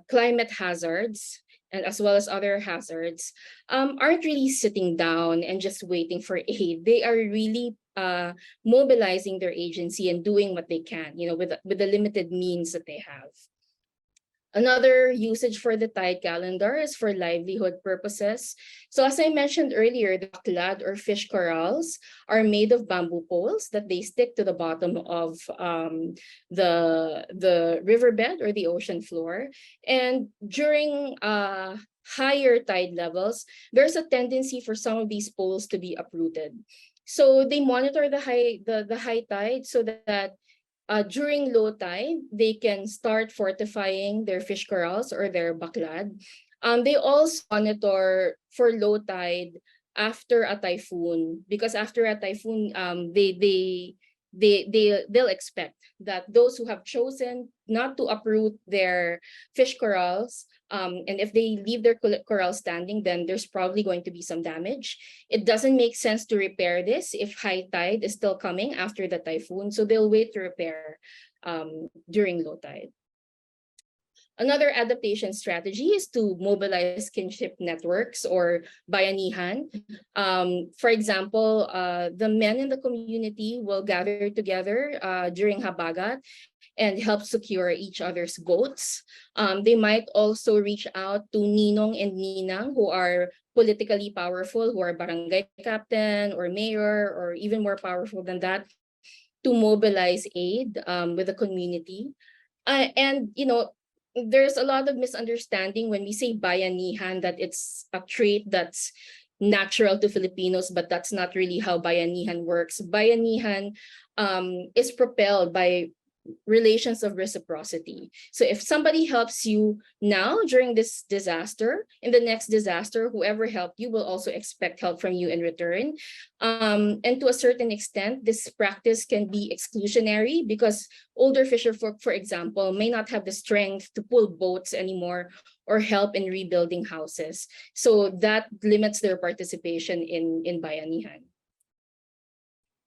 D: climate hazards, and as well as other hazards, aren't really sitting down and just waiting for aid. They are really mobilizing their agency and doing what they can, with the limited means that they have. Another usage for the tide calendar is for livelihood purposes. So as I mentioned earlier, the baklad or fish corrals are made of bamboo poles that they stick to the bottom of the riverbed or the ocean floor. And during higher tide levels, there's a tendency for some of these poles to be uprooted. So they monitor the high tide so that during low tide, they can start fortifying their fish corrals or their baklad. They also monitor for low tide after a typhoon, because after a typhoon, they'll expect that those who have chosen not to uproot their fish corrals, and if they leave their corral standing, then there's probably going to be some damage. It doesn't make sense to repair this if high tide is still coming after the typhoon, so they'll wait to repair during low tide. Another adaptation strategy is to mobilize kinship networks or bayanihan. For example, the men in the community will gather together during habagat and help secure each other's boats. They might also reach out to Ninong and Ninang who are politically powerful, who are barangay captain or mayor, or even more powerful than that, to mobilize aid with the community. And there's a lot of misunderstanding when we say bayanihan, that it's a trait that's natural to Filipinos, but that's not really how bayanihan works. Bayanihan is propelled by relations of reciprocity. So if somebody helps you now during this disaster, in the next disaster, whoever helped you will also expect help from you in return. And to a certain extent, this practice can be exclusionary because older fisherfolk, for example, may not have the strength to pull boats anymore or help in rebuilding houses. So that limits their participation in bayanihan.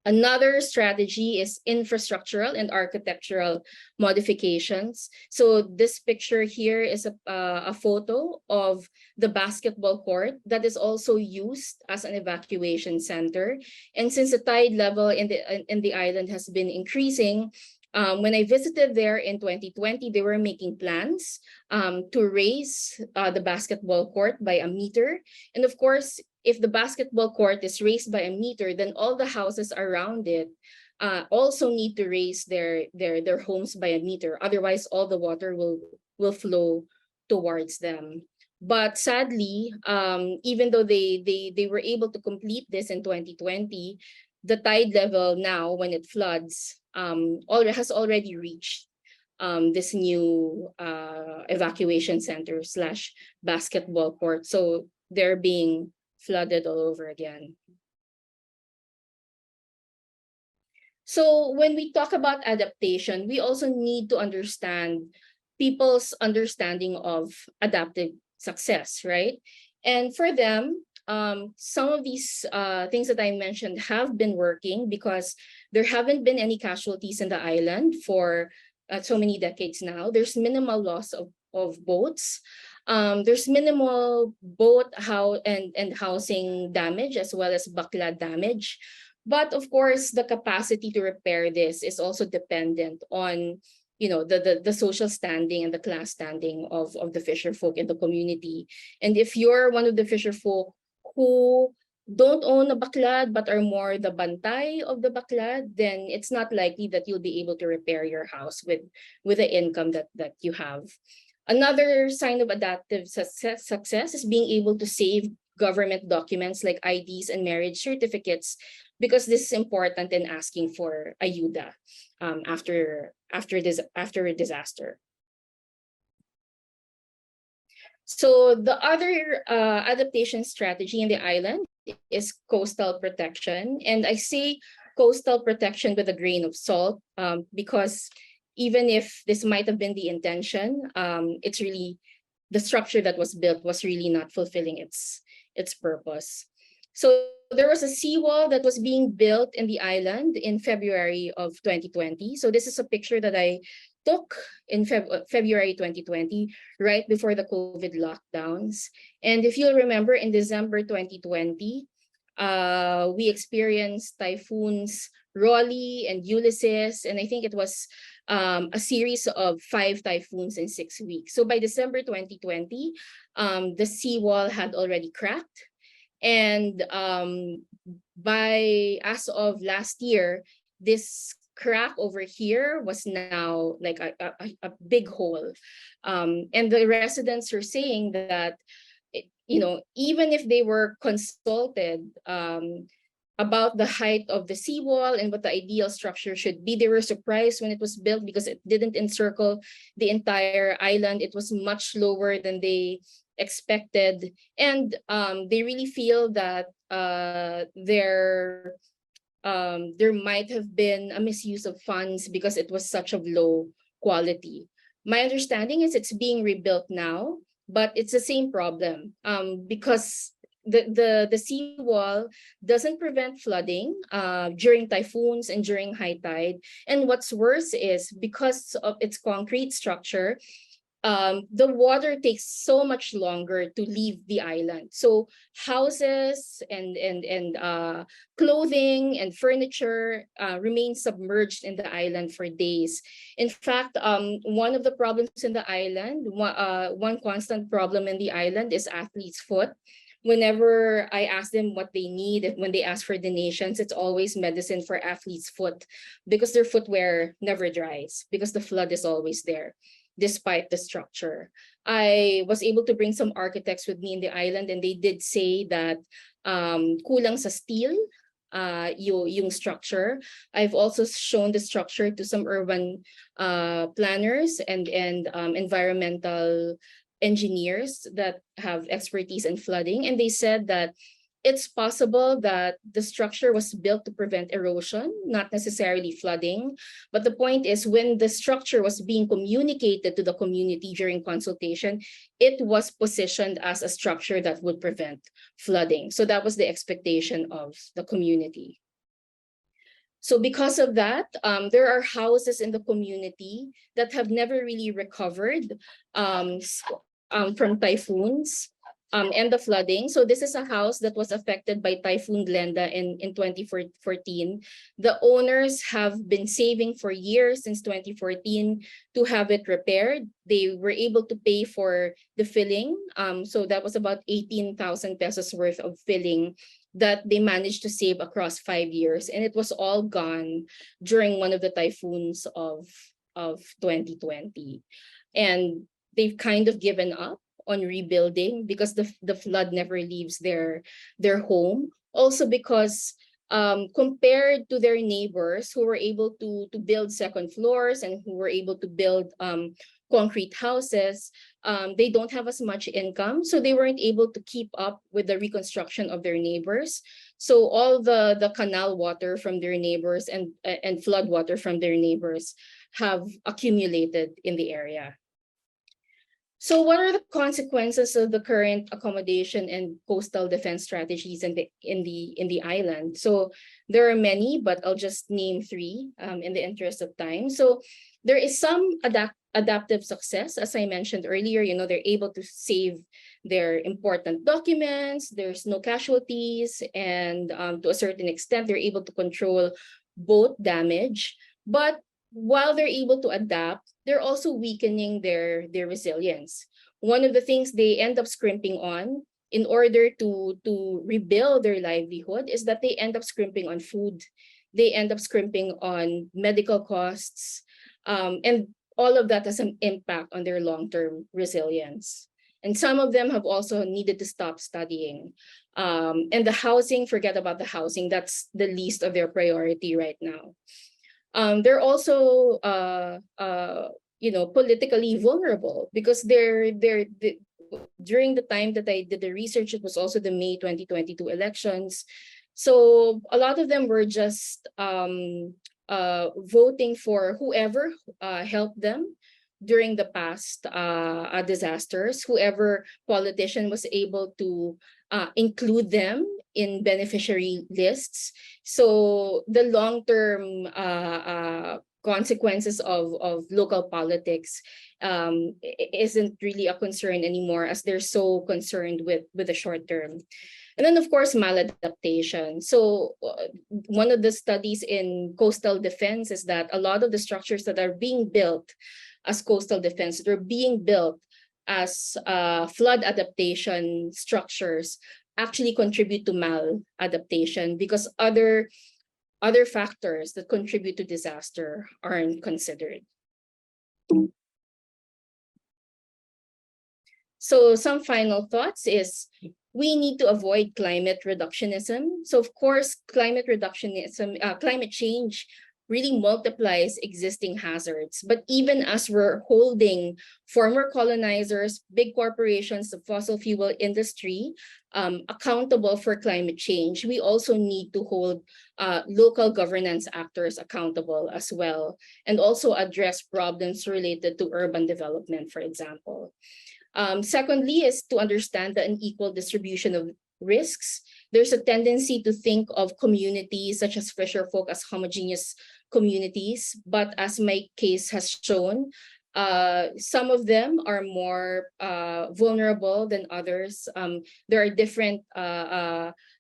D: Another strategy is infrastructural and architectural modifications. So this picture here is a photo of the basketball court that is also used as an evacuation center. And since the tide level in the island has been increasing, when I visited there in 2020, they were making plans to raise the basketball court by a meter. And of course, if the basketball court is raised by a meter, then all the houses around it also need to raise their homes by a meter. Otherwise, all the water will flow towards them. But sadly, even though they were able to complete this in 2020, the tide level now, when it floods, has already reached this new evacuation center / basketball court. So they're being flooded all over again. So when we talk about adaptation, we also need to understand people's understanding of adaptive success, right? And for them, some of these things that I mentioned have been working because there haven't been any casualties in the island for so many decades now. There's minimal loss of boats. There's minimal boat and housing damage, as well as baklad damage. But of course, the capacity to repair this is also dependent on the social standing and the class standing of the fisher folk in the community. And if you're one of the fisher folk who don't own a baklad but are more the bantay of the baklad, then it's not likely that you'll be able to repair your house with the income that you have. Another sign of adaptive success is being able to save government documents like IDs and marriage certificates, because this is important in asking for ayuda after a disaster. So the other adaptation strategy in the island is coastal protection. And I say coastal protection with a grain of salt because even if this might have been the intention, it's really the structure that was built was really not fulfilling its purpose. So there was a seawall that was being built in the island in February of 2020. So this is a picture that I took in February 2020, right before the COVID lockdowns. And if you'll remember, in December 2020, we experienced typhoons Rolly and Ulysses, and I think it was a series of 5 typhoons in 6 weeks. So by December 2020, the seawall had already cracked. And as of last year, this crack over here was now like a big hole. And the residents are saying that, even if they were consulted about the height of the seawall and what the ideal structure should be, they were surprised when it was built because it didn't encircle the entire island. It was much lower than they expected, and they really feel that there might have been a misuse of funds because it was such of low quality. My understanding is it's being rebuilt now, but it's the same problem because the seawall doesn't prevent flooding during typhoons and during high tide. And what's worse is because of its concrete structure, the water takes so much longer to leave the island. So houses and clothing and furniture remain submerged in the island for days. In fact, one of the problems in the island, one constant problem in the island is athlete's foot. Whenever I ask them what they need, when they ask for donations, it's always medicine for athlete's foot, because their footwear never dries, because the flood is always there, despite the structure. I was able to bring some architects with me in the island, and they did say that kulang sa steel yung structure. I've also shown the structure to some urban planners and environmental engineers that have expertise in flooding, and they said that it's possible that the structure was built to prevent erosion, not necessarily flooding. But the point is, when the structure was being communicated to the community during consultation, it was positioned as a structure that would prevent flooding. So that was the expectation of the community. So because of that, there are houses in the community that have never really recovered from typhoons and the flooding. So this is a house that was affected by Typhoon Glenda in 2014. The owners have been saving for years, since 2014, to have it repaired. They were able to pay for the filling. So that was about 18,000 pesos worth of filling that they managed to save across 5 years. And it was all gone during one of the typhoons of 2020. And they've kind of given up on rebuilding because the flood never leaves their home. Also because compared to their neighbors who were able to build second floors and who were able to build concrete houses, they don't have as much income, so they weren't able to keep up with the reconstruction of their neighbors. So all the canal water from their neighbors and flood water from their neighbors have accumulated in the area. So what are the consequences of the current accommodation and coastal defense strategies in the island? So there are many, but I'll just name three in the interest of time. So there is some adaptive success, as I mentioned earlier. They're able to save their important documents. There's no casualties, and to a certain extent, they're able to control boat damage. But while they're able to adapt, they're also weakening their resilience. One of the things they end up scrimping on in order to rebuild their livelihood is that they end up scrimping on food. They end up scrimping on medical costs. And all of that has an impact on their long-term resilience. And some of them have also needed to stop studying. And the housing, forget about the housing. That's the least of their priority right now. They're also, politically vulnerable because during the time that I did the research, it was also the May 2022 elections. So a lot of them were just voting for whoever helped them during the past disasters, whoever politician was able to include them in beneficiary lists. So the long-term consequences of local politics isn't really a concern anymore, as they're so concerned with the short term. And then, of course, maladaptation. So one of the studies in coastal defense is that a lot of the structures that are being built as coastal defense, they're being built as flood adaptation structures, actually contribute to maladaptation because other factors that contribute to disaster aren't considered. So some final thoughts is we need to avoid climate reductionism. So of course, climate change really multiplies existing hazards. But even as we're holding former colonizers, big corporations, the fossil fuel industry accountable for climate change, we also need to hold local governance actors accountable as well, and also address problems related to urban development, for example. Secondly is to understand the unequal distribution of risks. There's a tendency to think of communities such as fisher folk as homogeneous communities, but as my case has shown, Some of them are more vulnerable than others. There are different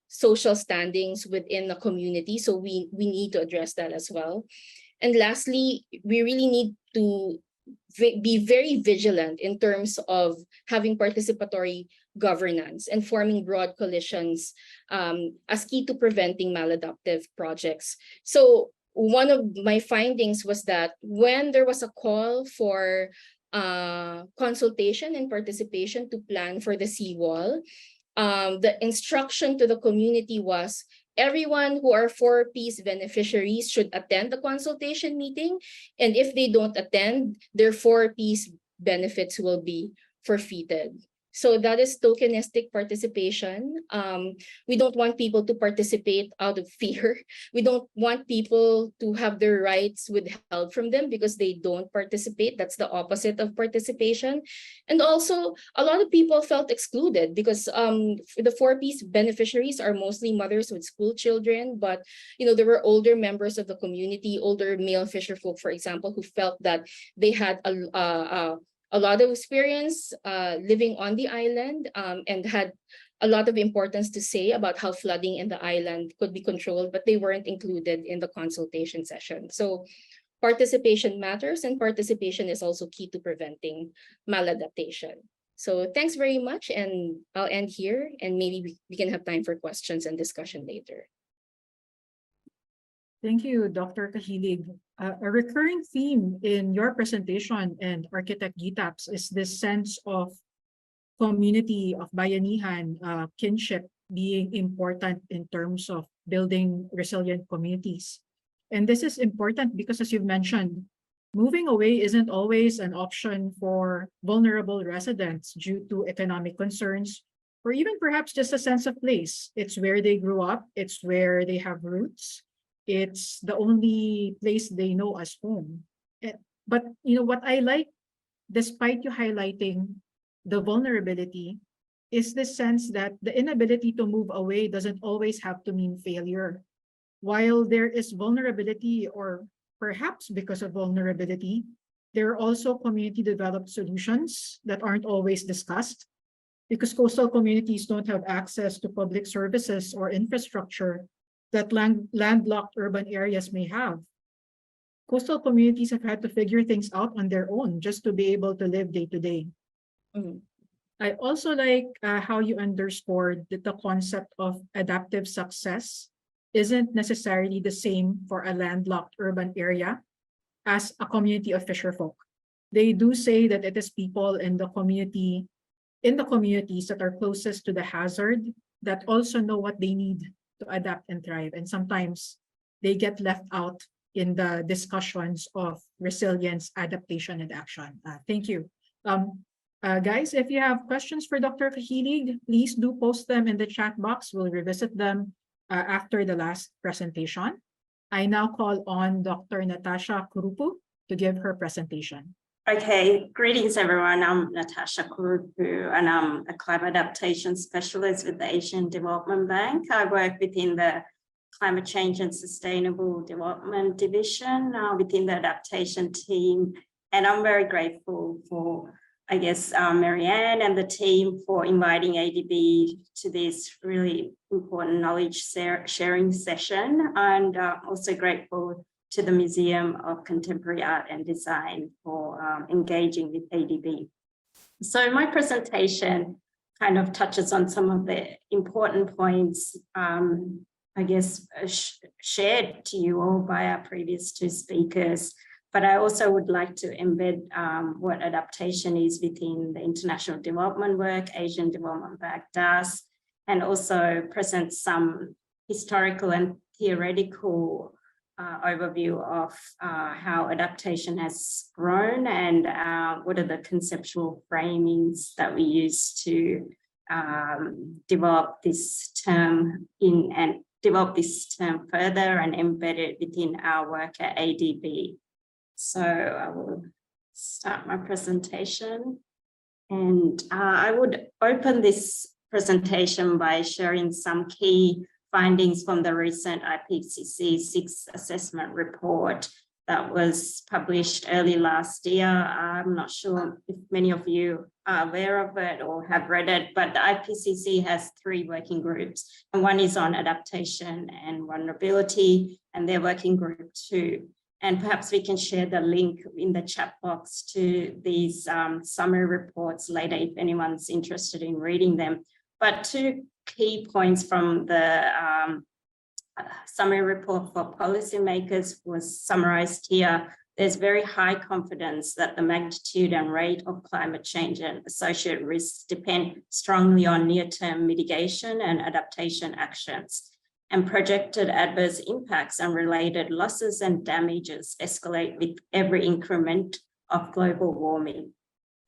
D: social standings within the community, so we need to address that as well. And lastly, we really need to be very vigilant in terms of having participatory governance and forming broad coalitions as key to preventing maladaptive projects. So one of my findings was that when there was a call for consultation and participation to plan for the seawall, the instruction to the community was everyone who are 4Ps beneficiaries should attend the consultation meeting. And if they don't attend, their 4Ps benefits will be forfeited. So that is tokenistic participation. We don't want people to participate out of fear. We don't want people to have their rights withheld from them because they don't participate. That's the opposite of participation. And also, a lot of people felt excluded because the 4Ps beneficiaries are mostly mothers with school children, but there were older members of the community, older male fisherfolk, for example, who felt that they had a lot of experience living on the island and had a lot of importance to say about how flooding in the island could be controlled, but they weren't included in the consultation session. So participation matters, and participation is also key to preventing maladaptation. So thanks very much, and I'll end here, and maybe we can have time for questions and discussion later.
B: Thank you, Dr. Cajilig. A recurring theme in your presentation and Architect Guittap's is this sense of community, of bayanihan, kinship being important in terms of building resilient communities. And this is important because, as you've mentioned, moving away isn't always an option for vulnerable residents due to economic concerns, or even perhaps just a sense of place. It's where they grew up, it's where they have roots. It's the only place they know as home. But what I like, despite you highlighting the vulnerability, is the sense that the inability to move away doesn't always have to mean failure. While there is vulnerability, or perhaps because of vulnerability, there are also community-developed solutions that aren't always discussed, because coastal communities don't have access to public services or infrastructure that landlocked urban areas may have. Coastal communities have had to figure things out on their own just to be able to live day to day. I also like how you underscored that the concept of adaptive success isn't necessarily the same for a landlocked urban area as a community of fisherfolk. They do say that it is people in the communities that are closest to the hazard that also know what they need to adapt and thrive. And sometimes they get left out in the discussions of resilience, adaptation, and action. Thank you. Guys, if you have questions for Dr. Cajilig, please do post them in the chat box. We'll revisit them after the last presentation. I now call on Dr. Natasha Kuruppu to give her presentation.
E: Okay, greetings everyone. I'm Natasha Kuruppu and I'm a climate adaptation specialist with the Asian Development Bank. I work within the Climate Change and Sustainable Development Division within the adaptation team. And I'm very grateful for, Marianne and the team for inviting ADB to this really important knowledge sharing session. And also grateful to the Museum of Contemporary Art and Design for engaging with ADB. So my presentation kind of touches on some of the important points, shared to you all by our previous two speakers, but I also would like to embed what adaptation is within the international development work Asian Development Bank does, and also present some historical and theoretical overview of how adaptation has grown and what are the conceptual framings that we use to develop this term further and embed it within our work at ADB. So I will start my presentation, and I would open this presentation by sharing some key findings from the recent IPCC 6th assessment report that was published early last year. I'm not sure if many of you are aware of it or have read it, but the IPCC has 3 working groups, and one is on adaptation and vulnerability, and they're working group 2. And perhaps we can share the link in the chat box to these summary reports later if anyone's interested in reading them. But 2 key points from the summary report for policymakers was summarized here. There's very high confidence that the magnitude and rate of climate change and associated risks depend strongly on near-term mitigation and adaptation actions. And projected adverse impacts and related losses and damages escalate with every increment of global warming.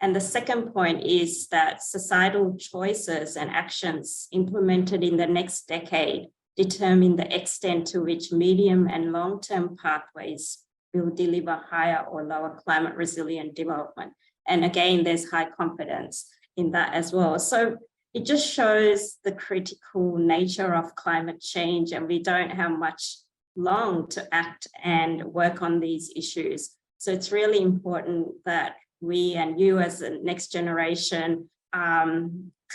E: And the second point is that societal choices and actions implemented in the next decade determine the extent to which medium and long-term pathways will deliver higher or lower climate resilient development. And again, there's high confidence in that as well. So it just shows the critical nature of climate change, and we don't have much long to act and work on these issues. So it's really important that we and you as the next generation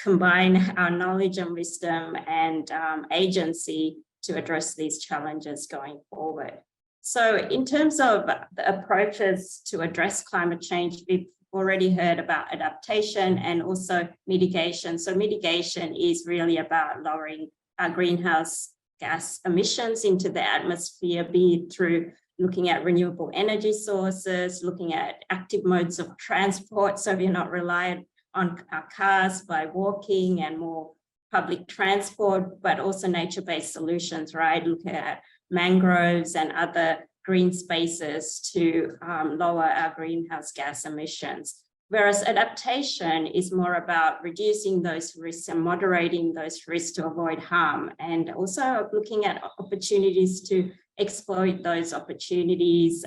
E: combine our knowledge and wisdom and agency to address these challenges going forward. So in terms of the approaches to address climate change, we've already heard about adaptation and also mitigation. So mitigation is really about lowering our greenhouse gas emissions into the atmosphere, be it through looking at renewable energy sources, looking at active modes of transport, so we're not reliant on our cars, by walking and more public transport, but also nature-based solutions, right? Looking at mangroves and other green spaces to lower our greenhouse gas emissions. Whereas adaptation is more about reducing those risks and moderating those risks to avoid harm, and also looking at opportunities to exploit those opportunities,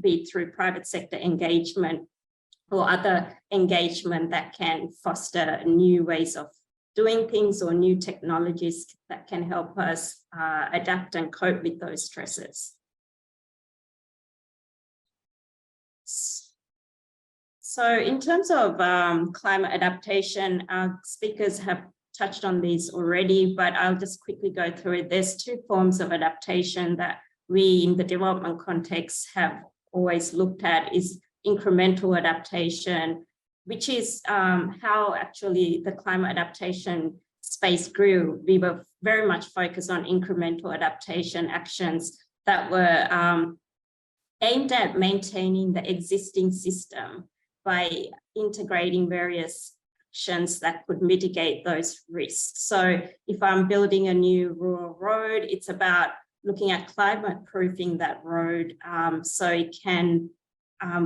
E: be it through private sector engagement or other engagement that can foster new ways of doing things or new technologies that can help us adapt and cope with those stresses. So in terms of climate adaptation, our speakers have touched on these already, but I'll just quickly go through it. There's 2 forms of adaptation that we in the development context have always looked at, is incremental adaptation, which is how actually the climate adaptation space grew. We were very much focused on incremental adaptation actions that were aimed at maintaining the existing system by integrating various actions that could mitigate those risks. So if I'm building a new rural road, it's about looking at climate proofing that road so it can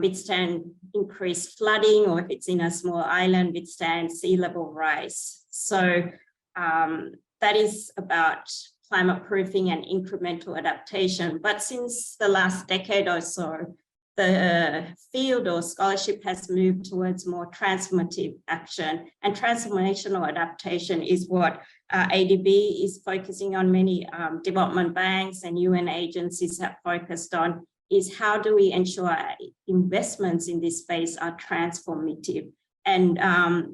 E: withstand increased flooding, or if it's in a small island, withstand sea level rise. So that is about climate proofing and incremental adaptation. But since the last decade or so, the field or scholarship has moved towards more transformative action, and transformational adaptation is what ADB is focusing on. Many development banks and UN agencies have focused on, is how do we ensure investments in this space are transformative? And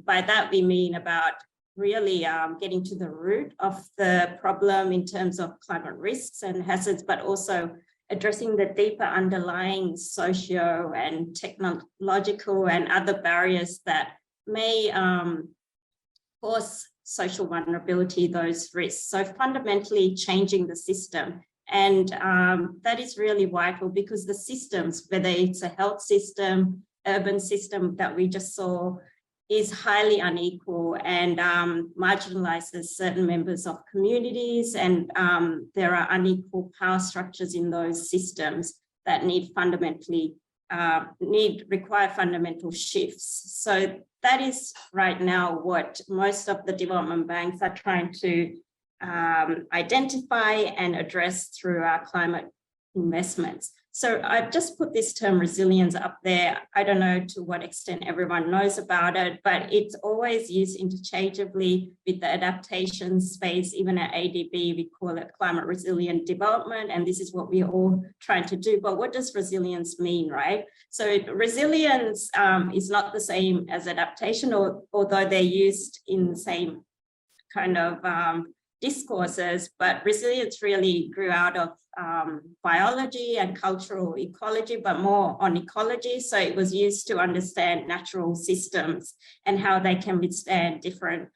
E: by that we mean about really getting to the root of the problem in terms of climate risks and hazards, but also addressing the deeper underlying socio and technological and other barriers that may cause social vulnerability, those risks. So fundamentally changing the system. And that is really vital, because the systems, whether it's a health system, urban system that we just saw, is highly unequal and marginalizes certain members of communities, and there are unequal power structures in those systems that require fundamental shifts. So that is right now what most of the development banks are trying to identify and address through our climate investments. So I've just put this term resilience up there. I don't know to what extent everyone knows about it, but it's always used interchangeably with the adaptation space. Even at ADB, we call it climate resilient development, and this is what we're all trying to do. But what does resilience mean, right? So resilience is not the same as adaptation, although they're used in the same kind of discourses, but resilience really grew out of biology and cultural ecology, but more on ecology. So it was used to understand natural systems and how they can withstand different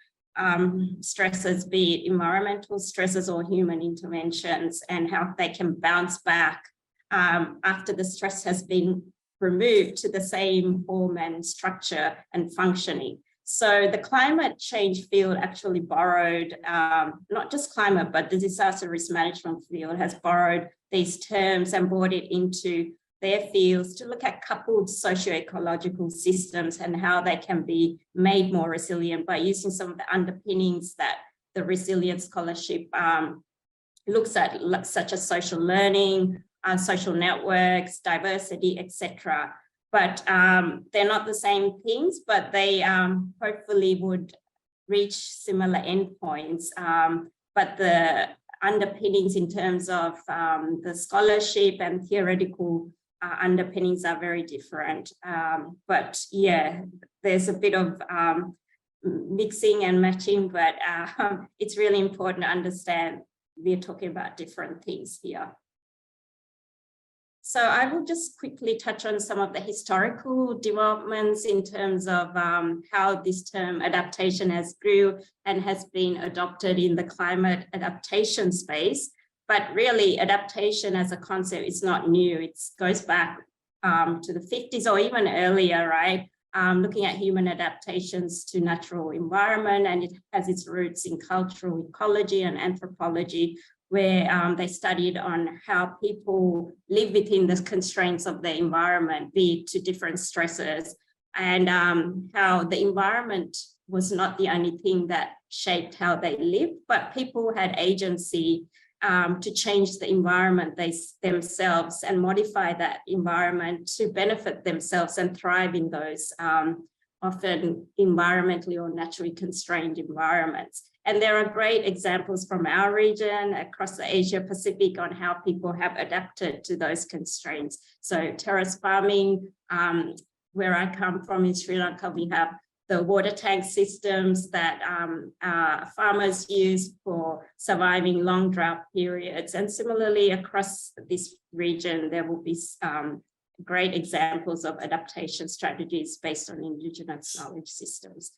E: stresses, be it environmental stresses or human interventions, and how they can bounce back after the stress has been removed to the same form and structure and functioning. So the climate change field actually borrowed, not just climate, but the disaster risk management field has borrowed these terms and brought it into their fields to look at coupled socio-ecological systems and how they can be made more resilient by using some of the underpinnings that the resilience scholarship looks at, such as social learning, social networks, diversity, etc. But they're not the same things, but they hopefully would reach similar endpoints. But the underpinnings in terms of the scholarship and theoretical underpinnings are very different. But yeah, there's a bit of mixing and matching, but it's really important to understand we're talking about different things here. So I will just quickly touch on some of the historical developments in terms of how this term adaptation has grew and has been adopted in the climate adaptation space. But really, adaptation as a concept is not new. It goes back to the 50s or even earlier, right? Looking at human adaptations to natural environment, and it has its roots in cultural ecology and anthropology, where they studied on how people live within the constraints of the environment, be it to different stresses, and how the environment was not the only thing that shaped how they lived, but people had agency to change the environment themselves and modify that environment to benefit themselves and thrive in those often environmentally or naturally constrained environments. And there are great examples from our region across the Asia Pacific on how people have adapted to those constraints. So terrace farming, where I come from in Sri Lanka, we have the water tank systems that farmers use for surviving long drought periods. And similarly, across this region, there will be great examples of adaptation strategies based on indigenous knowledge systems.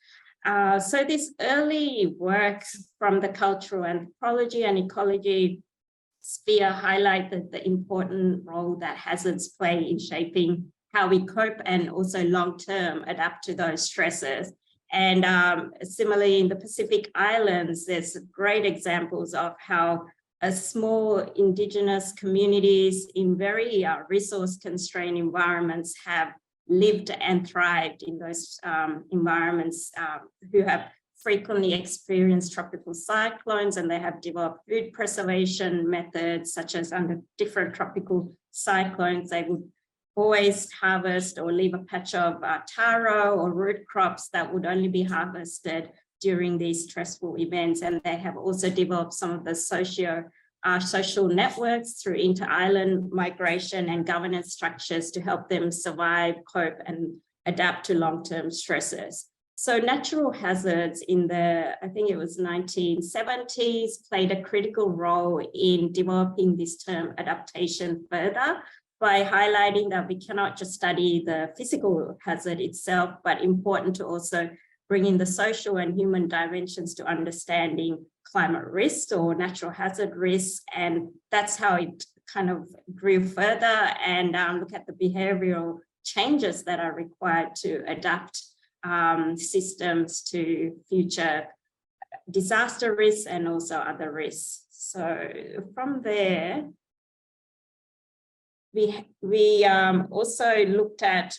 E: So this early work from the cultural anthropology and ecology sphere highlighted the important role that hazards play in shaping how we cope and also long-term adapt to those stresses. And similarly in the Pacific Islands, there's great examples of how small indigenous communities in very resource-constrained environments have lived and thrived in those environments, who have frequently experienced tropical cyclones, and they have developed food preservation methods such as under different tropical cyclones. They would always harvest or leave a patch of taro or root crops that would only be harvested during these stressful events. And they have also developed some of the social networks through inter-island migration and governance structures to help them survive, cope, and adapt to long-term stresses. So natural hazards in the, I think it was 1970s, played a critical role in developing this term adaptation further by highlighting that we cannot just study the physical hazard itself, but important to also bring in the social and human dimensions to understanding climate risk or natural hazard risk. And that's how it kind of grew further and look at the behavioral changes that are required to adapt systems to future disaster risks and also other risks. So from there, we also looked at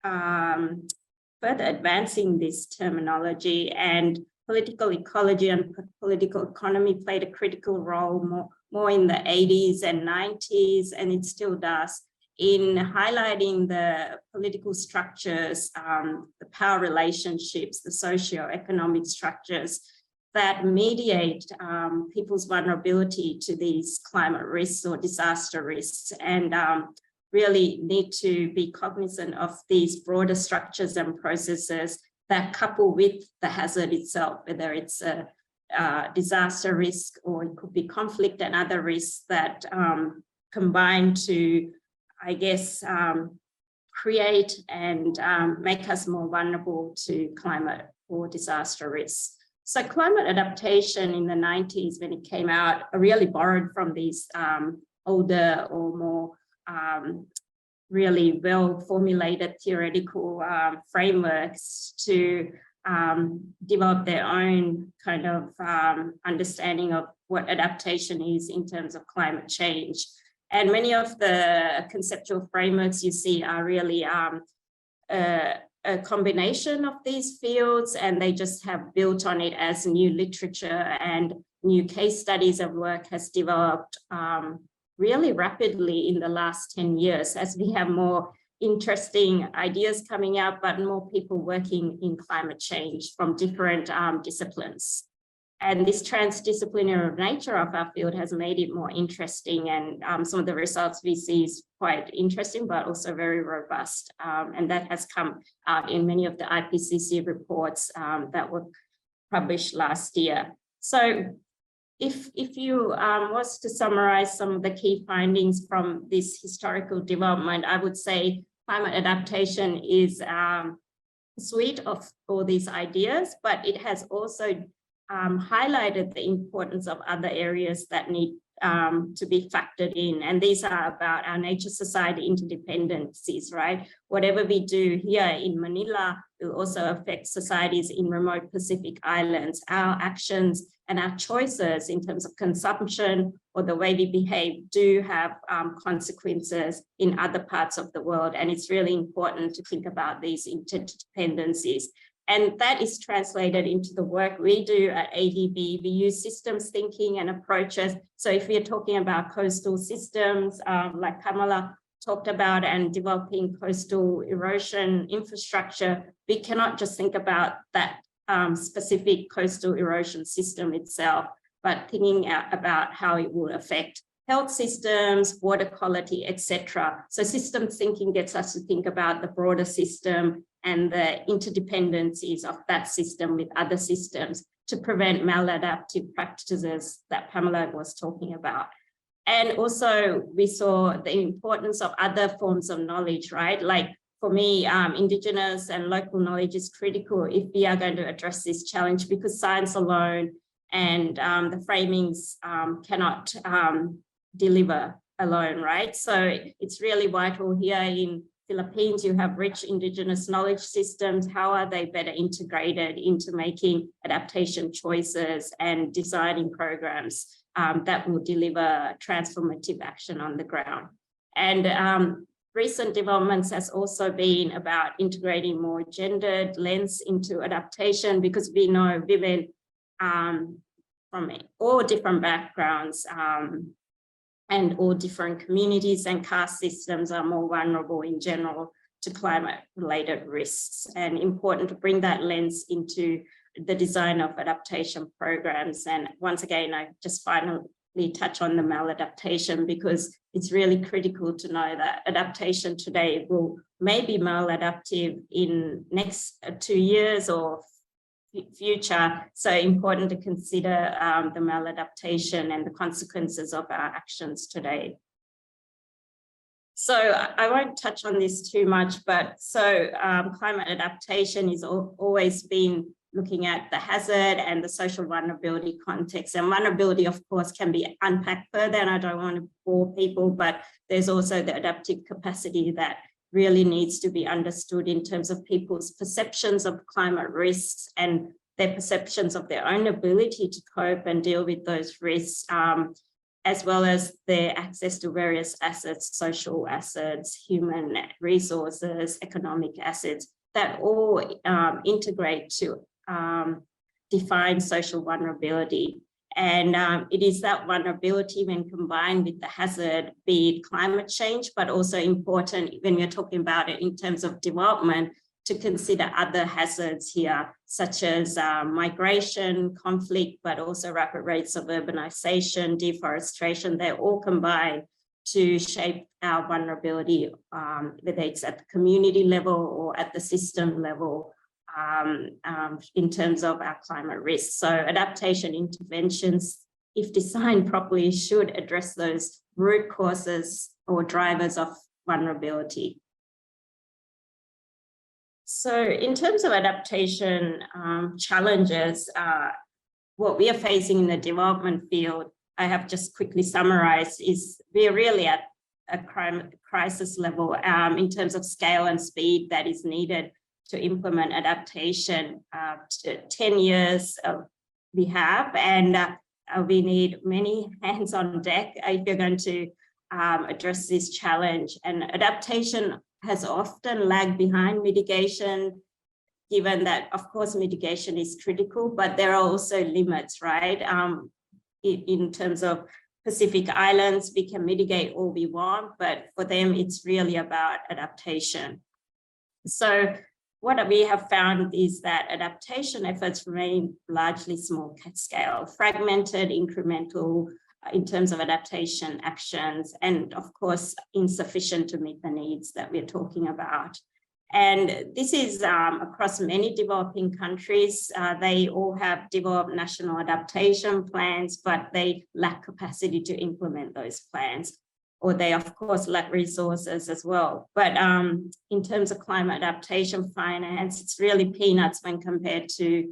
E: further advancing this terminology, and political ecology and political economy played a critical role more in the 80s and 90s, and it still does, in highlighting the political structures, the power relationships, the socio-economic structures that mediate people's vulnerability to these climate risks or disaster risks, and really need to be cognizant of these broader structures and processes that couple with the hazard itself, whether it's a disaster risk or it could be conflict and other risks that combine to, I guess, create and make us more vulnerable to climate or disaster risks. So climate adaptation in the 90s, when it came out, really borrowed from these older or more really well-formulated theoretical frameworks to develop their own kind of understanding of what adaptation is in terms of climate change. And many of the conceptual frameworks you see are really a combination of these fields, and they just have built on it as new literature and new case studies of work has developed really rapidly in the last 10 years as we have more interesting ideas coming out, but more people working in climate change from different disciplines. And this transdisciplinary nature of our field has made it more interesting, and some of the results we see is quite interesting, but also very robust. And that has come out in many of the IPCC reports that were published last year. So if you was to summarize some of the key findings from this historical development, I would say climate adaptation is a suite of all these ideas, but it has also highlighted the importance of other areas that need to be factored in. And these are about our nature-society interdependencies, right? Whatever we do here in Manila will also affect societies in remote Pacific islands. Our actions and our choices in terms of consumption or the way we behave do have consequences in other parts of the world. And it's really important to think about these interdependencies. And that is translated into the work we do at ADB. We use systems thinking and approaches. So if we're talking about coastal systems, like Pamela talked about, and developing coastal erosion infrastructure, we cannot just think about that specific coastal erosion system itself, but thinking about how it will affect health systems, water quality, etc. So systems thinking gets us to think about the broader system and the interdependencies of that system with other systems to prevent maladaptive practices that Pamela was talking about. And also we saw the importance of other forms of knowledge, right? Like for me, Indigenous and local knowledge is critical if we are going to address this challenge, because science alone and the framings cannot deliver alone, right? So it's really vital here in Philippines, you have rich Indigenous knowledge systems. How are they better integrated into making adaptation choices and designing programs that will deliver transformative action on the ground? And recent developments has also been about integrating more gendered lens into adaptation, because we know women from all different backgrounds and all different communities and caste systems are more vulnerable in general to climate-related risks, and important to bring that lens into the design of adaptation programs. And once again, I just finally touch on the maladaptation, because it's really critical to know that adaptation today will maybe maladaptive in next 2 years or future. So important to consider the maladaptation and the consequences of our actions today. So I won't touch on this too much, but so climate adaptation is always been looking at the hazard and the social vulnerability context. And vulnerability, of course, can be unpacked further, and I don't want to bore people, but there's also the adaptive capacity that really needs to be understood in terms of people's perceptions of climate risks and their perceptions of their own ability to cope and deal with those risks, as well as their access to various assets, social assets, human resources, economic assets, that all integrate to define social vulnerability. And it is that vulnerability when combined with the hazard, be it climate change, but also important when we're talking about it in terms of development, to consider other hazards here, such as migration, conflict, but also rapid rates of urbanization, deforestation. They're all combined to shape our vulnerability, whether it's at the community level or at the system level, in terms of our climate risks. So adaptation interventions, if designed properly, should address those root causes or drivers of vulnerability. So in terms of adaptation challenges, what we are facing in the development field, I have just quickly summarized, is we're really at a crisis level in terms of scale and speed that is needed to implement adaptation. 10 years we have, and we need many hands on deck if you're going to address this challenge. And adaptation has often lagged behind mitigation, given that, of course, mitigation is critical, but there are also limits, right? In terms of Pacific Islands, we can mitigate all we want, but for them, it's really about adaptation. So what we have found is that adaptation efforts remain largely small scale, fragmented, incremental in terms of adaptation actions, and of course, insufficient to meet the needs that we're talking about. And this is across many developing countries. They all have developed national adaptation plans, but they lack capacity to implement those plans, or they of course lack resources as well. But in terms of climate adaptation finance, it's really peanuts when compared to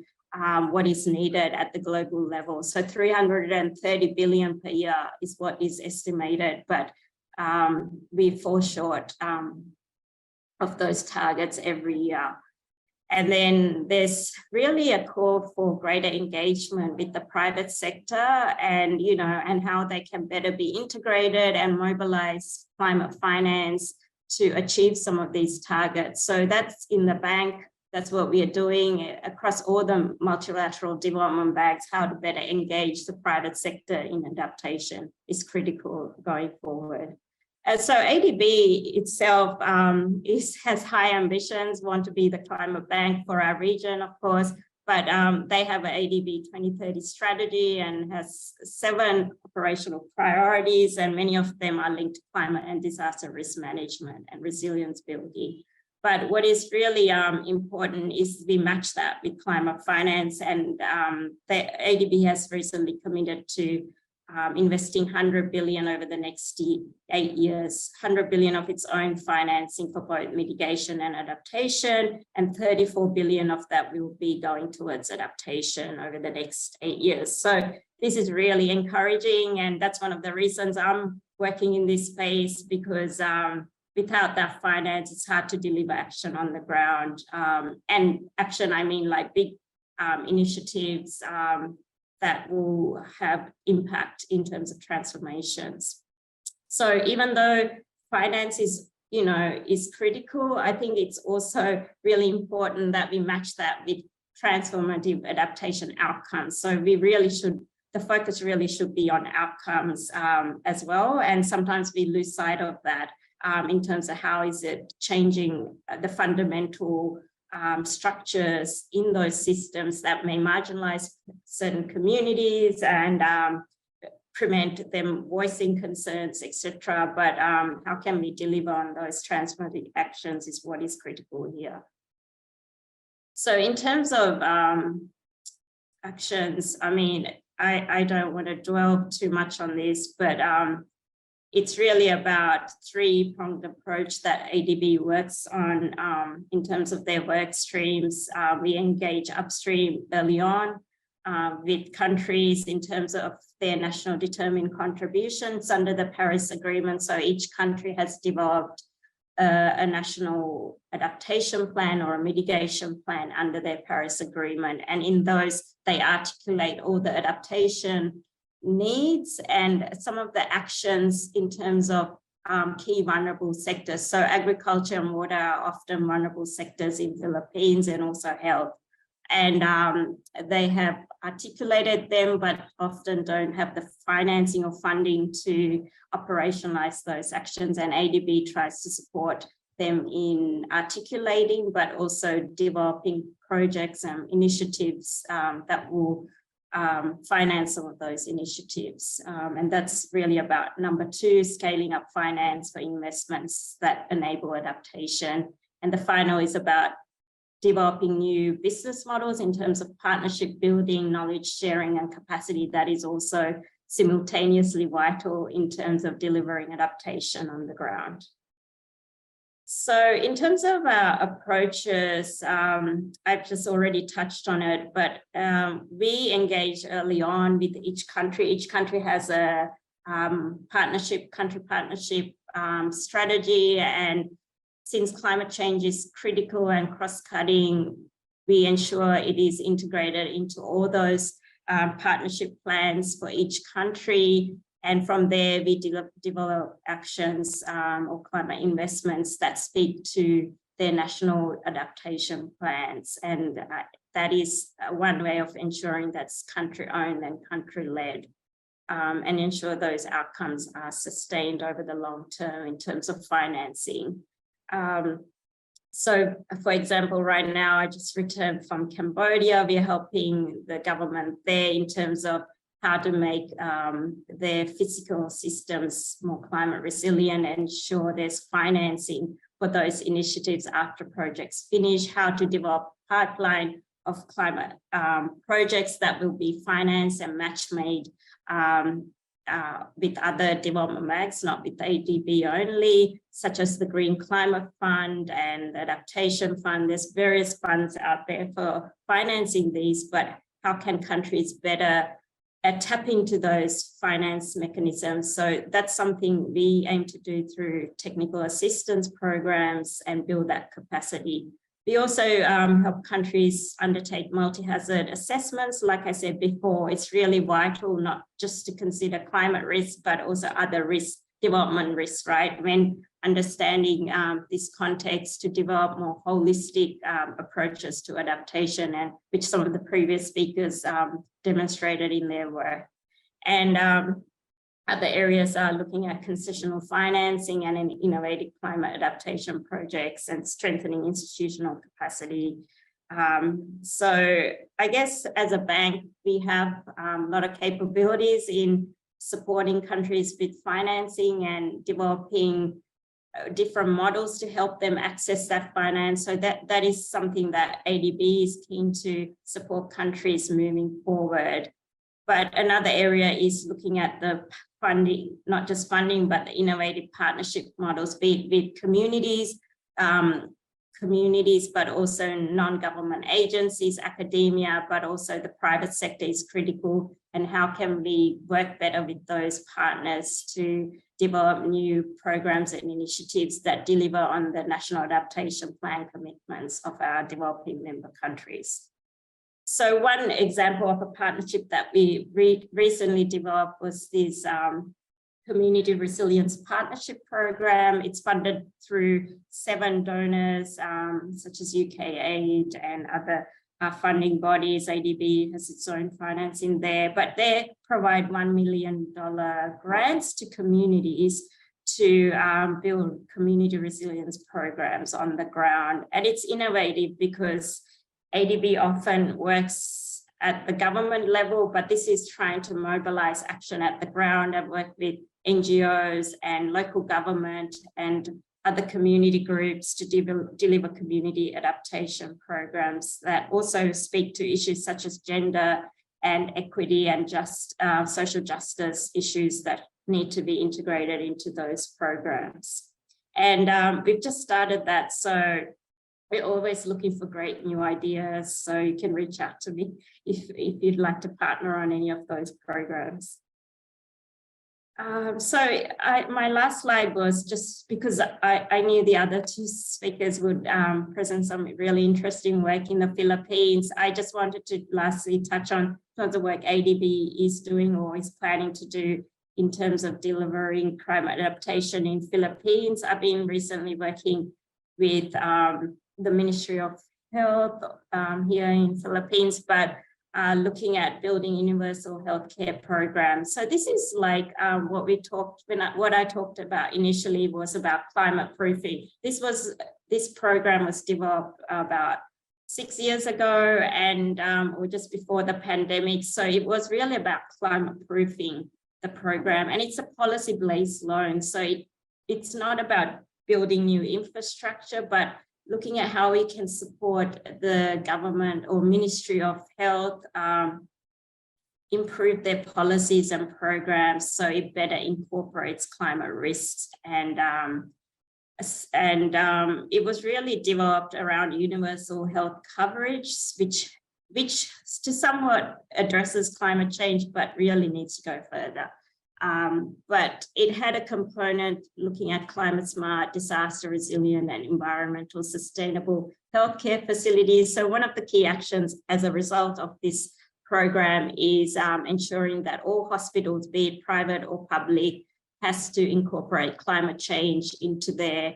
E: what is needed at the global level. So 330 billion per year is what is estimated, but we fall short of those targets every year. And then there's really a call for greater engagement with the private sector, and and how they can better be integrated and mobilize climate finance to achieve some of these targets. So that's in the bank. That's what we are doing across all the multilateral development banks. How to better engage the private sector in adaptation is critical going forward. So ADB itself has high ambitions, want to be the climate bank for our region, of course, but they have an ADB 2030 strategy and has 7 operational priorities, and many of them are linked to climate and disaster risk management and resilience building. But what is really important is we match that with climate finance, and the ADB has recently committed to investing 100 billion over the next 8 years, 100 billion of its own financing for both mitigation and adaptation, and 34 billion of that will be going towards adaptation over the next 8 years. So this is really encouraging, and that's one of the reasons I'm working in this space, because without that finance, it's hard to deliver action on the ground. And action, I mean like big initiatives that will have impact in terms of transformations. So even though finance is critical, I think it's also really important that we match that with transformative adaptation outcomes. So we really should, the focus really should be on outcomes as well. And sometimes we lose sight of that in terms of how is it changing the fundamental structures in those systems that may marginalize certain communities and prevent them voicing concerns, etc. But how can we deliver on those transformative actions is what is critical here. So in terms of actions, I mean, I don't want to dwell too much on this, but it's really about 3-pronged approach that ADB works on in terms of their work streams. We engage upstream early on with countries in terms of their national determined contributions under the Paris Agreement. So each country has developed a national adaptation plan or a mitigation plan under their Paris Agreement. And in those, they articulate all the adaptation needs and some of the actions in terms of key vulnerable sectors. So agriculture and water are often vulnerable sectors in Philippines, and also health. And they have articulated them, but often don't have the financing or funding to operationalize those actions. And ADB tries to support them in articulating, but also developing projects and initiatives that will finance some of those initiatives. And that's really about number 2, scaling up finance for investments that enable adaptation. And the final is about developing new business models in terms of partnership building, knowledge sharing, and capacity that is also simultaneously vital in terms of delivering adaptation on the ground. So in terms of our approaches, I've just already touched on it, but we engage early on with each country. Each country has a country partnership strategy, and since climate change is critical and cross-cutting, we ensure it is integrated into all those partnership plans for each country. And from there, we develop actions or climate investments that speak to their national adaptation plans. And that is one way of ensuring that's country-owned and country-led, and ensure those outcomes are sustained over the long term in terms of financing. So, for example, right now, I just returned from Cambodia. We're helping the government there in terms of how to make their physical systems more climate resilient and ensure there's financing for those initiatives after projects finish, how to develop a pipeline of climate projects that will be financed and match-made with other development banks, not with ADB only, such as the Green Climate Fund and the Adaptation Fund. There's various funds out there for financing these, but how can countries better tap into those finance mechanisms? So that's something we aim to do through technical assistance programs and build that capacity. We also help countries undertake multi-hazard assessments. Like I said before, it's really vital not just to consider climate risk, but also other risks, development risks, right? When understanding this context to develop more holistic approaches to adaptation, and which some of the previous speakers demonstrated in their work. And other areas are looking at concessional financing and in innovative climate adaptation projects and strengthening institutional capacity. So I guess as a bank, we have a lot of capabilities in supporting countries with financing and developing different models to help them access that finance. So that is something that ADB is keen to support countries moving forward. But another area is looking at the funding, not just funding, but the innovative partnership models, be it with communities, but also non-government agencies, academia, but also the private sector is critical. And how can we work better with those partners to develop new programs and initiatives that deliver on the National Adaptation Plan commitments of our developing member countries? So one example of a partnership that we recently developed was this Community Resilience Partnership Program. It's funded through 7 donors, such as UKAID and other funding bodies. ADB has its own financing there, but they provide $1 million grants to communities to build community resilience programs on the ground. And it's innovative because ADB often works at the government level, but this is trying to mobilize action at the ground and work with NGOs and local government and other community groups to deliver community adaptation programs that also speak to issues such as gender and equity and social justice issues that need to be integrated into those programs. And we've just started that, so we're always looking for great new ideas, so you can reach out to me if you'd like to partner on any of those programs. My last slide was just because I knew the other 2 speakers would present some really interesting work in the Philippines. I just wanted to lastly touch on some of the work ADB is doing or is planning to do in terms of delivering climate adaptation in Philippines. I've been recently working with the Ministry of health here in Philippines, but looking at building universal healthcare programs. So this is like what I talked about initially was about climate proofing. This program was developed about 6 years ago and or just before the pandemic. So it was really about climate proofing the program, and it's a policy-based loan. So it's not about building new infrastructure, but looking at how we can support the government or Ministry of Health improve their policies and programs so it better incorporates climate risks. And it was really developed around universal health coverage, which to somewhat addresses climate change, but really needs to go further. But it had a component looking at climate smart, disaster resilient, and environmental sustainable healthcare facilities. So one of the key actions as a result of this program is ensuring that all hospitals, be it private or public, has to incorporate climate change into their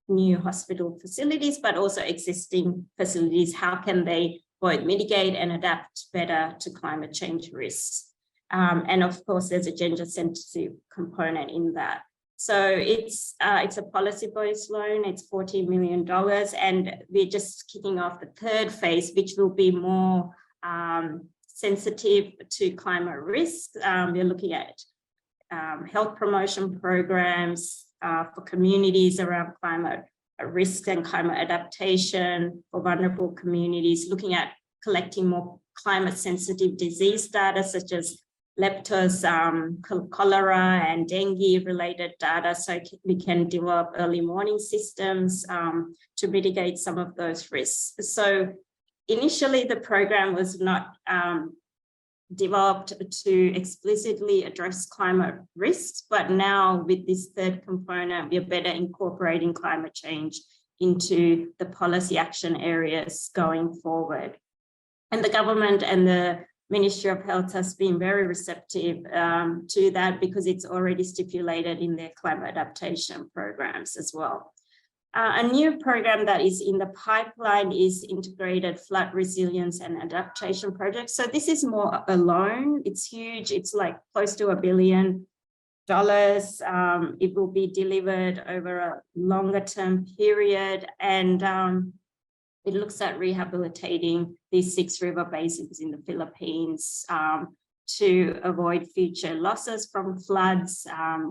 E: new hospital facilities, but also existing facilities. How can they both mitigate and adapt better to climate change risks? And of course, there's a gender sensitive component in that. So it's a policy-based loan. It's $40 million, and we're just kicking off the third phase, which will be more sensitive to climate risk. We're looking at health promotion programs for communities around climate risk and climate adaptation for vulnerable communities, looking at collecting more climate sensitive disease data such as leptos, cholera and dengue related data, so we can develop early warning systems to mitigate some of those risks. So initially the program was not developed to explicitly address climate risks, but now with this third component, we're better incorporating climate change into the policy action areas going forward. And the government and the Ministry of Health has been very receptive to that because it's already stipulated in their climate adaptation programs as well. A new program that is in the pipeline is Integrated Flood Resilience and Adaptation Project. So this is more a loan. It's huge. It's like close to $1 billion. It will be delivered over a longer term period, and it looks at rehabilitating these 6 river basins in the Philippines to avoid future losses from floods,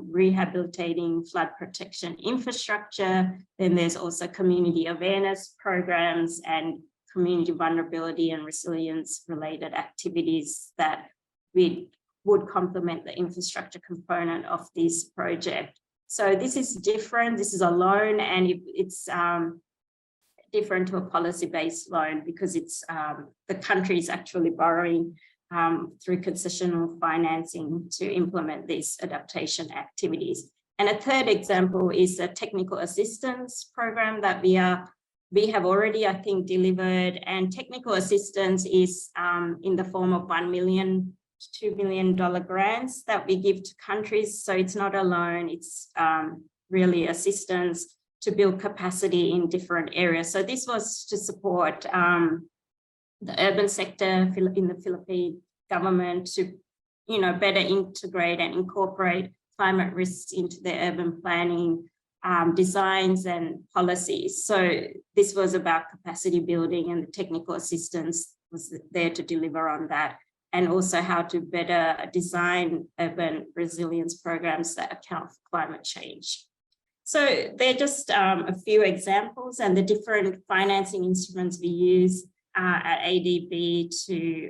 E: rehabilitating flood protection infrastructure. Then there's also community awareness programs and community vulnerability and resilience related activities that would complement the infrastructure component of this project. So this is different. This is a loan, and it's different to a policy-based loan because it's the country is actually borrowing through concessional financing to implement these adaptation activities. And a third example is a technical assistance program that we have already, I think, delivered. And technical assistance is in the form of $1 million to $2 million grants that we give to countries. So it's not a loan, it's really assistance to build capacity in different areas. So this was to support the urban sector in the Philippine government to, better integrate and incorporate climate risks into their urban planning designs and policies. So this was about capacity building, and the technical assistance was there to deliver on that, and also how to better design urban resilience programs that account for climate change. So they're just a few examples, and the different financing instruments we use at ADB to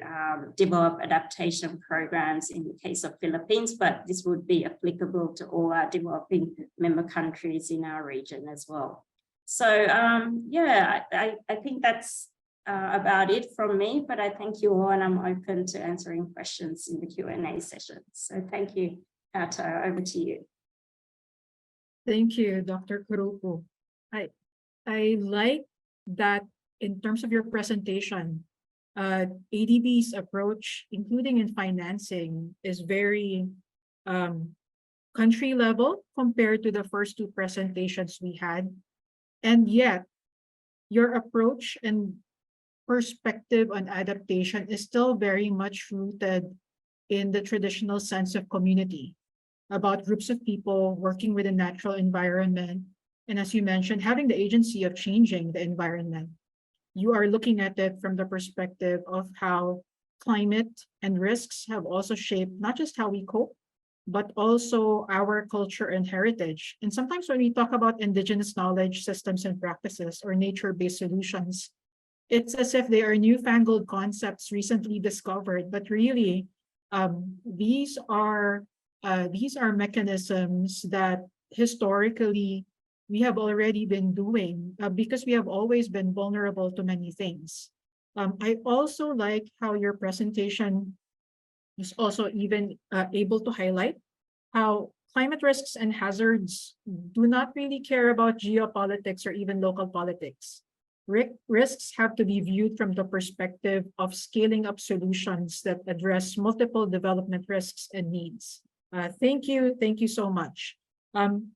E: develop adaptation programs in the case of Philippines, but this would be applicable to all our developing member countries in our region as well. So yeah, I think that's about it from me, but I thank you all, and I'm open to answering questions in the Q&A session. So thank you, Kato, over to you.
B: Thank you, Dr. Kuruppu. I like that in terms of your presentation, ADB's approach, including in financing, is very country level compared to the first 2 presentations we had. And yet, your approach and perspective on adaptation is still very much rooted in the traditional sense of community, about groups of people working with a natural environment. And as you mentioned, having the agency of changing the environment. You are looking at it from the perspective of how climate and risks have also shaped not just how we cope, but also our culture and heritage. And sometimes when we talk about indigenous knowledge systems and practices or nature-based solutions, it's as if they are newfangled concepts recently discovered, but really, these are mechanisms that historically we have already been doing because we have always been vulnerable to many things. I also like how your presentation is also even able to highlight how climate risks and hazards do not really care about geopolitics or even local politics. Risks have to be viewed from the perspective of scaling up solutions that address multiple development risks and needs. Thank you so much.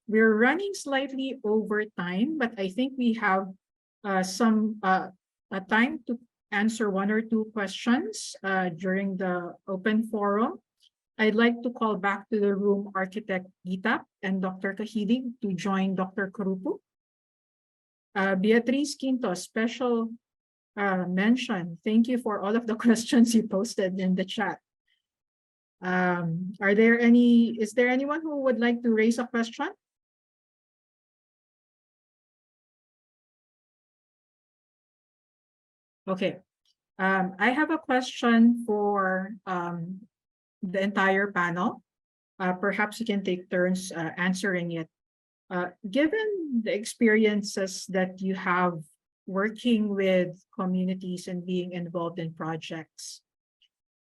B: We're running slightly over time, but I think we have some time to answer one or two questions during the open forum. I'd like to call back to the room Architect Guittap and Dr. Cajilig to join Dr. Kuruppu. Beatriz Quinto, special mention. Thank you for all of the questions you posted in the chat. Is there anyone who would like to raise a question? Okay. I have a question for the entire panel. Perhaps you can take turns answering it. Given the experiences that you have working with communities and being involved in projects,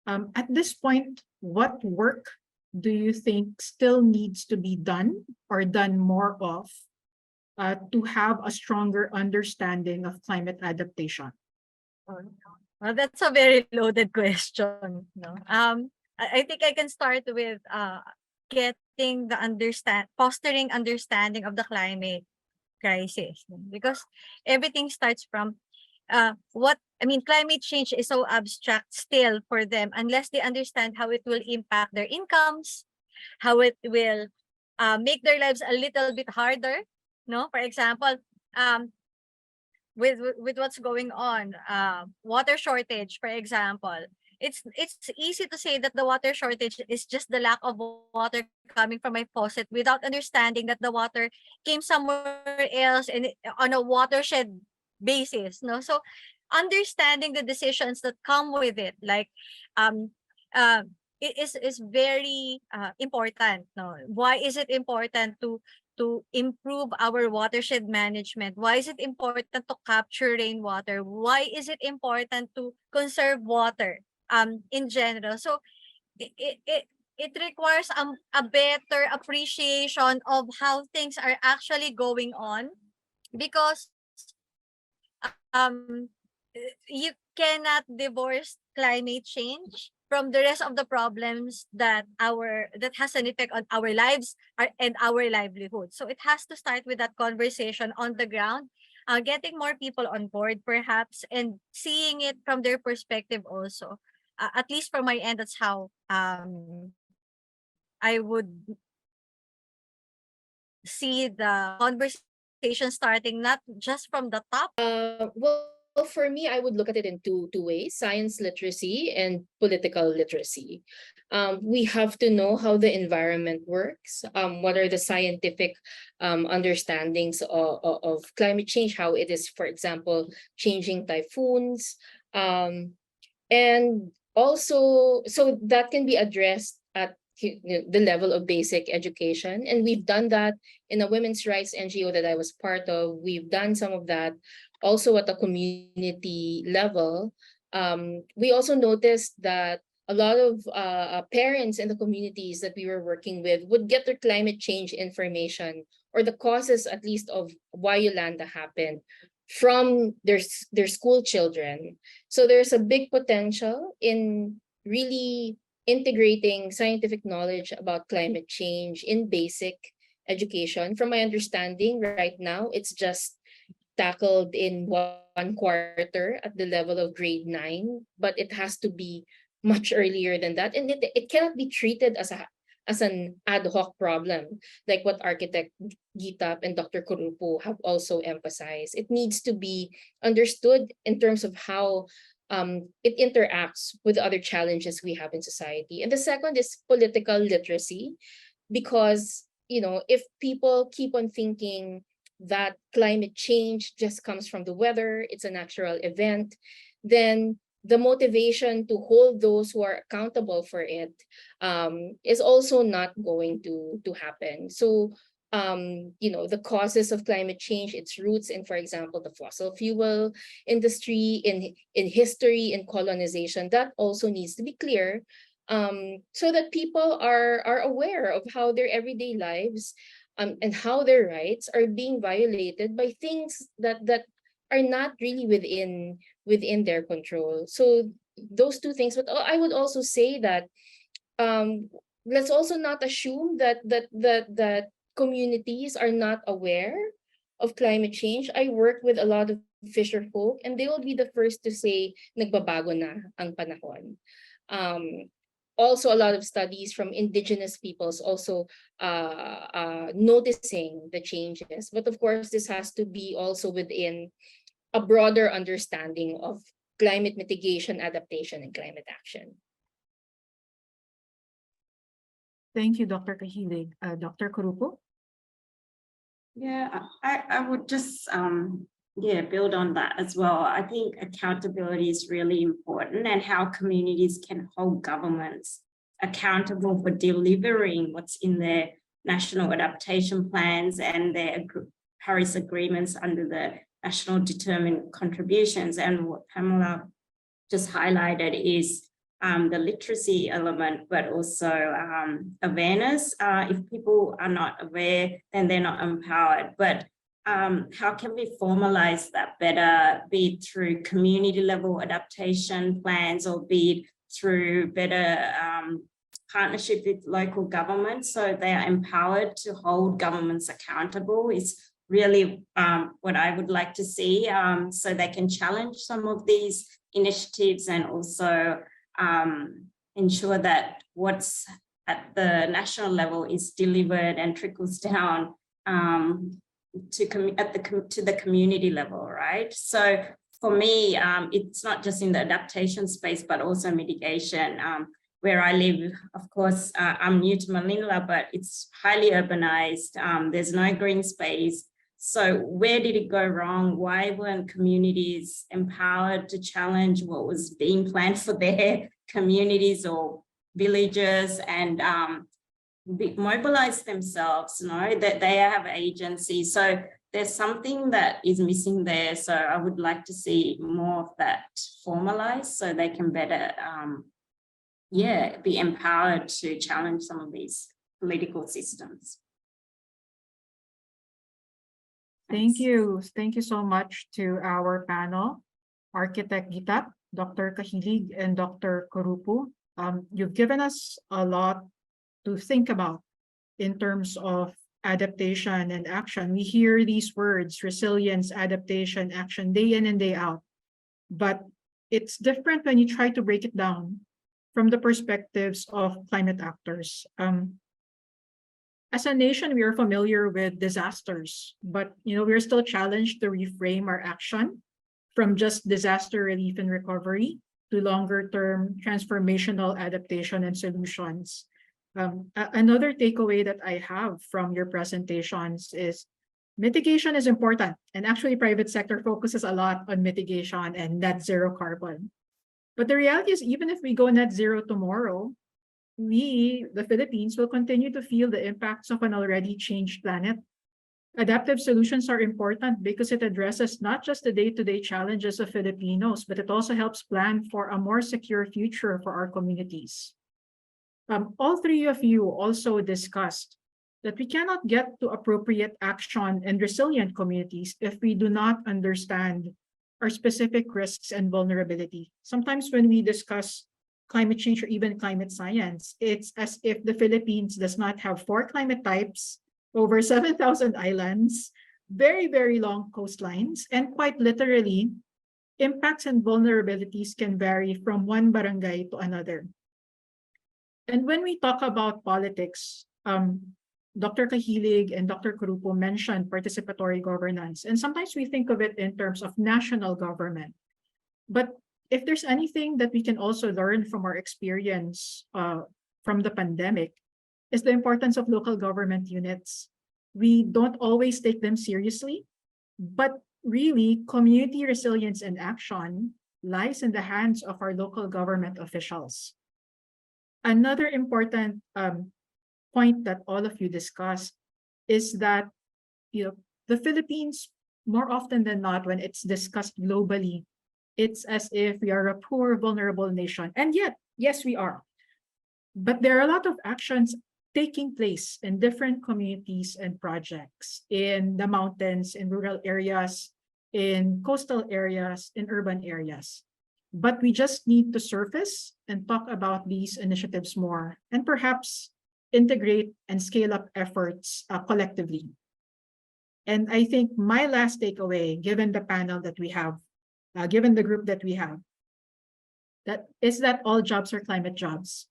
B: at this point, what work do you think still needs to be done or done more of to have a stronger understanding of climate adaptation?
C: Well, that's a very loaded question. No, I think I can start with getting fostering understanding of the climate crisis, because everything starts from climate change is so abstract still for them unless they understand how it will impact their incomes, how it will make their lives a little bit harder. No, for example, with what's going on, water shortage, for example. It's easy to say that the water shortage is just the lack of water coming from my faucet without understanding that the water came somewhere else and on a watershed basis. No, so understanding the decisions that come with it, like it is very important. No, why is it important to improve our watershed management? Why is it important to capture rainwater? Why is it important to conserve water in general? So it requires a better appreciation of how things are actually going on, because you cannot divorce climate change from the rest of the problems that has an effect on our lives and our livelihood. So it has to start with that conversation on the ground, getting more people on board perhaps, and seeing it from their perspective also. At least from my end, that's how I would see the conversation starting, not just from the top.
D: Well, for me, I would look at it in two ways: science literacy and political literacy. We have to know how the environment works. What are the scientific understandings of climate change, how it is, for example, changing typhoons. And also, so that can be addressed at the level of basic education. And we've done that in a women's rights NGO that I was part of. We've done some of that also at the community level. We also noticed that a lot of parents in the communities that we were working with would get their climate change information, or the causes at least of why Yolanda happened, from their school children. So there's a big potential in really integrating scientific knowledge about climate change in basic education. From my understanding right now, it's just tackled in one quarter at the level of grade 9, but it has to be much earlier than that. And it cannot be treated as an ad hoc problem, like what architect Guittap and Dr. Kuruppu have also emphasized. It needs to be understood in terms of how it interacts with other challenges we have in society. And the second is political literacy, because, you know, if people keep on thinking that climate change just comes from the weather, it's a natural event, then the motivation to hold those who are accountable for it is also not going to happen. So, you know, the causes of climate change, its roots in, for example, the fossil fuel industry, in history, in colonization, that also needs to be clear, so that people are aware of how their everyday lives and how their rights are being violated by things that are not really within their control. So those two things. But I would also say that let's also not assume that communities are not aware of climate change. I work with a lot of fisher folk, and they will be the first to say nagbabago na ang panahon. Also, a lot of studies from indigenous peoples also noticing the changes. But of course, this has to be also within a broader understanding of climate mitigation, adaptation, and climate action.
B: Thank you, Dr. Cajilig. Dr. Kuruppu?
E: Yeah, I would just build on that as well. I think accountability is really important, and how communities can hold governments accountable for delivering what's in their national adaptation plans and their Paris agreements under the national determined contributions. And what Pamela just highlighted is the literacy element, but also awareness. If people are not aware, then they're not empowered. But how can we formalize that better, be it through community level adaptation plans, or be it through better partnership with local governments, so they are empowered to hold governments accountable, is really what I would like to see, so they can challenge some of these initiatives, and also ensure that what's at the national level is delivered and trickles down to the community level, right? So for me, it's not just in the adaptation space, but also mitigation. Where I live, of course, I'm new to Manila, but it's highly urbanized. There's no green space. So where did it go wrong? Why weren't communities empowered to challenge what was being planned for their communities or villages, and mobilize themselves, you know, that they have agency? So there's something that is missing there. So I would like to see more of that formalized, so they can better be empowered to challenge some of these political systems.
B: Thank you. Thank you so much to our panel, Architect Guittap, Dr. Cajilig, and Dr. Kuruppu. You've given us a lot to think about in terms of adaptation and action. We hear these words, resilience, adaptation, action, day in and day out. But it's different when you try to break it down from the perspectives of climate actors. As a nation, we are familiar with disasters, but we're still challenged to reframe our action from just disaster relief and recovery to longer-term transformational adaptation and solutions. Another takeaway that I have from your presentations is mitigation is important, and actually private sector focuses a lot on mitigation and net zero carbon. But the reality is, even if we go net zero tomorrow, we, the Philippines, will continue to feel the impacts of an already changed planet. Adaptive solutions are important because it addresses not just the day-to-day challenges of Filipinos, but it also helps plan for a more secure future for our communities. All three of you also discussed that we cannot get to appropriate action and resilient communities if we do not understand our specific risks and vulnerability. Sometimes when we discuss climate change or even climate science, it's as if the Philippines does not have 4 climate types, over 7,000 islands, very, very long coastlines, and quite literally, impacts and vulnerabilities can vary from one barangay to another. And when we talk about politics, Dr. Cajilig and Dr. Kuruppu mentioned participatory governance, and sometimes we think of it in terms of national government. But if there's anything that we can also learn from our experience from the pandemic, is the importance of local government units. We don't always take them seriously, but really community resilience and action lies in the hands of our local government officials. Another important point that all of you discussed is that the Philippines, more often than not, when it's discussed globally, it's as if we are a poor, vulnerable nation. And yet, yes, we are. But there are a lot of actions taking place in different communities and projects in the mountains, in rural areas, in coastal areas, in urban areas. But we just need to surface and talk about these initiatives more, and perhaps integrate and scale up efforts collectively. And I think my last takeaway, given the panel that we have, given the group that we have, that is that all jobs are climate jobs.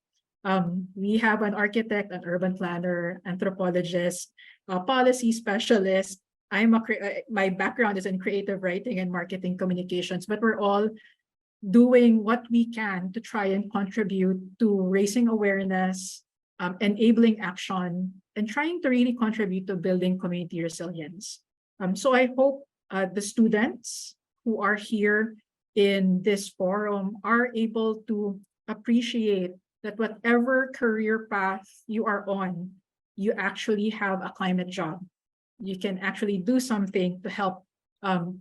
B: We have an architect, an urban planner, anthropologist, a policy specialist. My background is in creative writing and marketing communications, but we're all doing what we can to try and contribute to raising awareness, enabling action, and trying to really contribute to building community resilience. So I hope the students who are here in this forum are able to appreciate that whatever career path you are on, you actually have a climate job. You can actually do something to help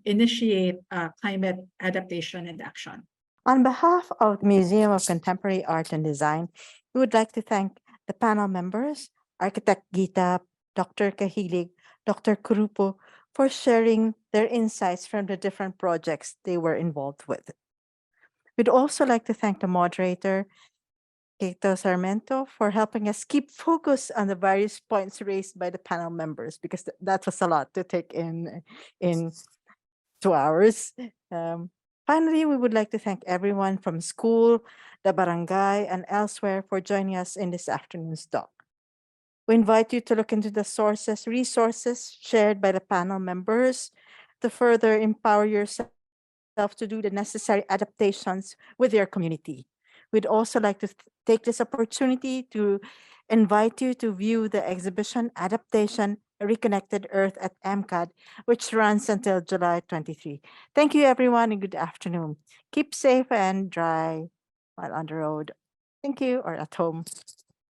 B: initiate climate adaptation and action.
A: On behalf of the Museum of Contemporary Art and Design, we would like to thank the panel members, Architect Guittap, Dr. Cajilig, Dr. Kuruppu, for sharing their insights from the different projects they were involved with. We'd also like to thank the moderator, Katherine Sarmiento, for helping us keep focus on the various points raised by the panel members, because that was a lot to take in 2 hours. Finally, we would like to thank everyone from school, the barangay, and elsewhere for joining us in this afternoon's talk. We invite you to look into the resources shared by the panel members to further empower yourself to do the necessary adaptations with your community. We'd also like to take this opportunity to invite you to view the exhibition Adaptation, A Reconnected Earth at MCAD, which runs until July 23. Thank you, everyone, and good afternoon. Keep safe and dry while on the road. Thank you, or at home.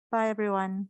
A: Bye, everyone.